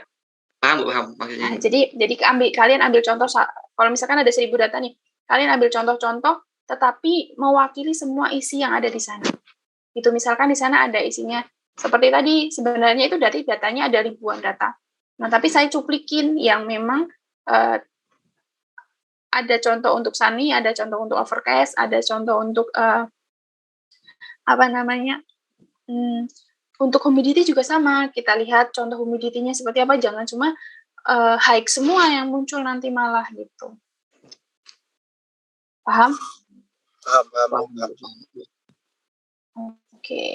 paham maksudnya. Nah, jadi kalian ambil contoh, kalau misalkan ada 1000 data nih, kalian ambil contoh-contoh tetapi mewakili semua isi yang ada di sana. Itu misalkan di sana ada isinya seperti tadi, sebenarnya itu dari datanya ada ribuan data. Nah, tapi saya cuplikin yang memang ada contoh untuk Sunny, ada contoh untuk Overcast, ada contoh untuk untuk humidity juga sama. Kita lihat contoh humidity-nya seperti apa, jangan cuma high semua yang muncul nanti malah gitu. Paham? Paham. Oke.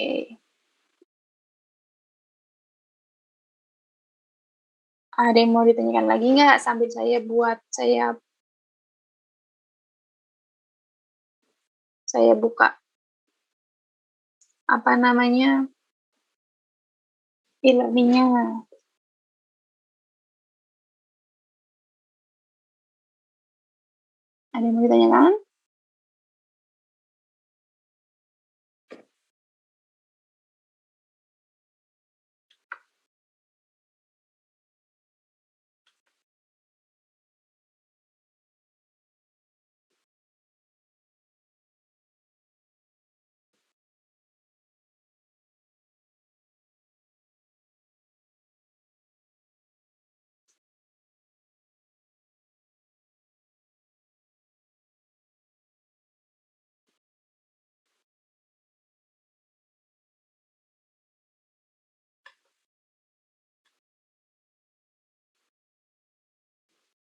Ada yang mau ditanyakan lagi nggak sambil saya buka e-learning-nya. Ada yang mau ditanyakan?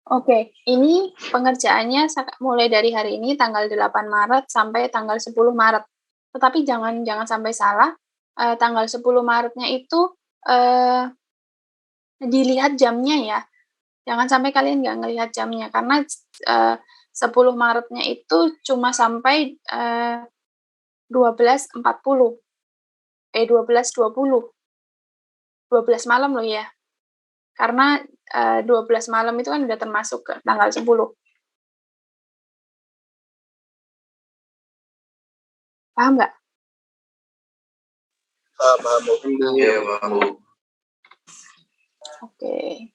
Oke, ini pengerjaannya mulai dari hari ini tanggal 8 Maret sampai tanggal 10 Maret. Tetapi jangan sampai salah, tanggal 10 Maretnya itu dilihat jamnya ya. Jangan sampai kalian nggak ngelihat jamnya, karena 10 Maretnya itu cuma sampai 12.40. 12.20. 12 malam loh ya. Karena 12 malam itu kan udah termasuk ke tanggal 10. Paham nggak? Paham. Iya, paham. Oke.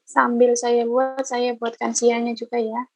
Sambil saya buatkan sianya juga ya.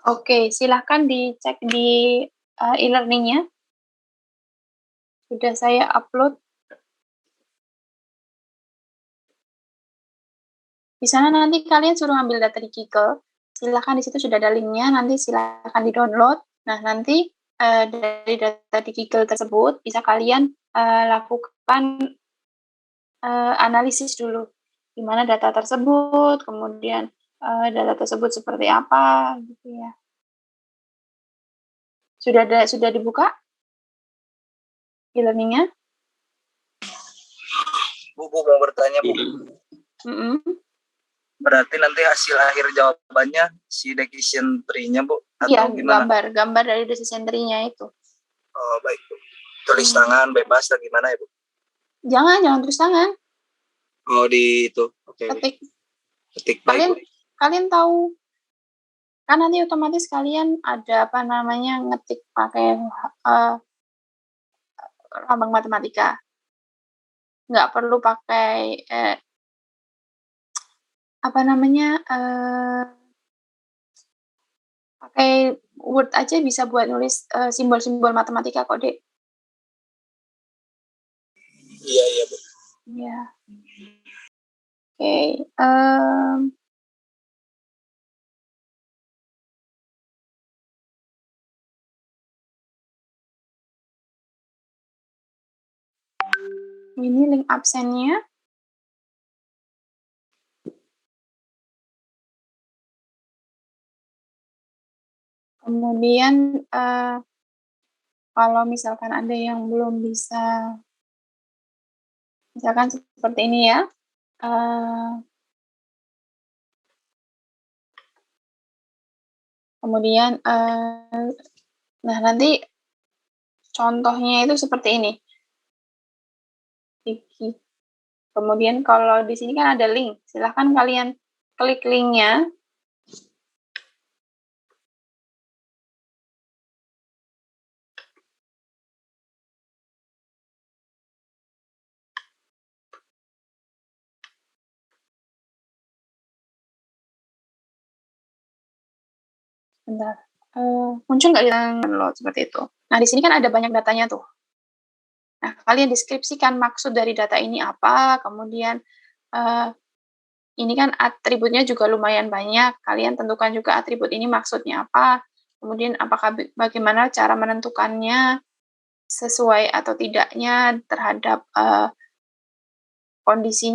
Oke, silahkan dicek di e-learning-nya. Sudah saya upload Di sana nanti kalian suruh ambil data di Kikl. Silakan, di situ sudah ada linknya, nanti silakan di-download. Nah, nanti dari data di Kikl tersebut bisa kalian lakukan analisis dulu, di mana data tersebut, kemudian data tersebut seperti apa, gitu ya. Sudah dibuka e-learningnya? Bu mau bertanya, Bu. Berarti nanti hasil akhir jawabannya si decision tree-nya, Bu? Iya, gambar dari decision tree-nya itu. Oh, baik, Bu. Tulis tangan bebas atau gimana ya, Bu? Jangan tulis tangan. Oh, di itu. Oke. Ketik, baik. Kalian tahu, kan nanti otomatis kalian ada ngetik pakai lambang matematika. Nggak perlu pakai pakai Word aja bisa buat nulis simbol-simbol matematika kok, Dek. Iya, Bu. Iya. Oke. Ini link absennya. Kemudian kalau misalkan ada yang belum bisa, misalkan seperti ini ya, kemudian nah nanti contohnya itu seperti ini. Kemudian kalau di sini kan ada link, silahkan kalian klik linknya. Bentar, muncul nggak di download seperti itu. Nah, di sini kan ada banyak datanya tuh. Nah, kalian deskripsikan maksud dari data ini apa, kemudian ini kan atributnya juga lumayan banyak, kalian tentukan juga atribut ini maksudnya apa, kemudian bagaimana cara menentukannya sesuai atau tidaknya terhadap kondisi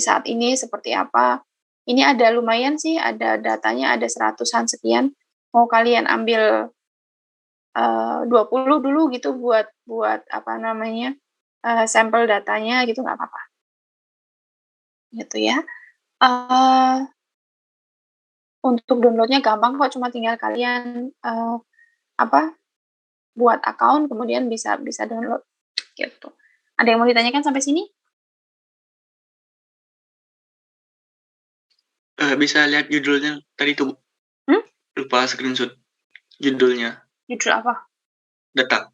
saat ini seperti apa. Ini ada lumayan sih, ada datanya ada 100-an sekian. Mau kalian ambil 20 dulu gitu buat sampel datanya gitu, nggak apa-apa. Gitu ya. Untuk downloadnya gampang kok, cuma tinggal kalian buat account kemudian bisa download gitu. Ada yang mau ditanyakan sampai sini? Bisa lihat judulnya tadi tuh, Bu. Lupa screenshot judulnya. Judul apa? Data.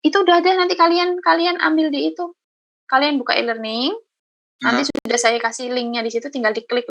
Itu udah ada, nanti kalian ambil di itu. Kalian buka e-learning, nanti sudah saya kasih linknya di situ, tinggal diklik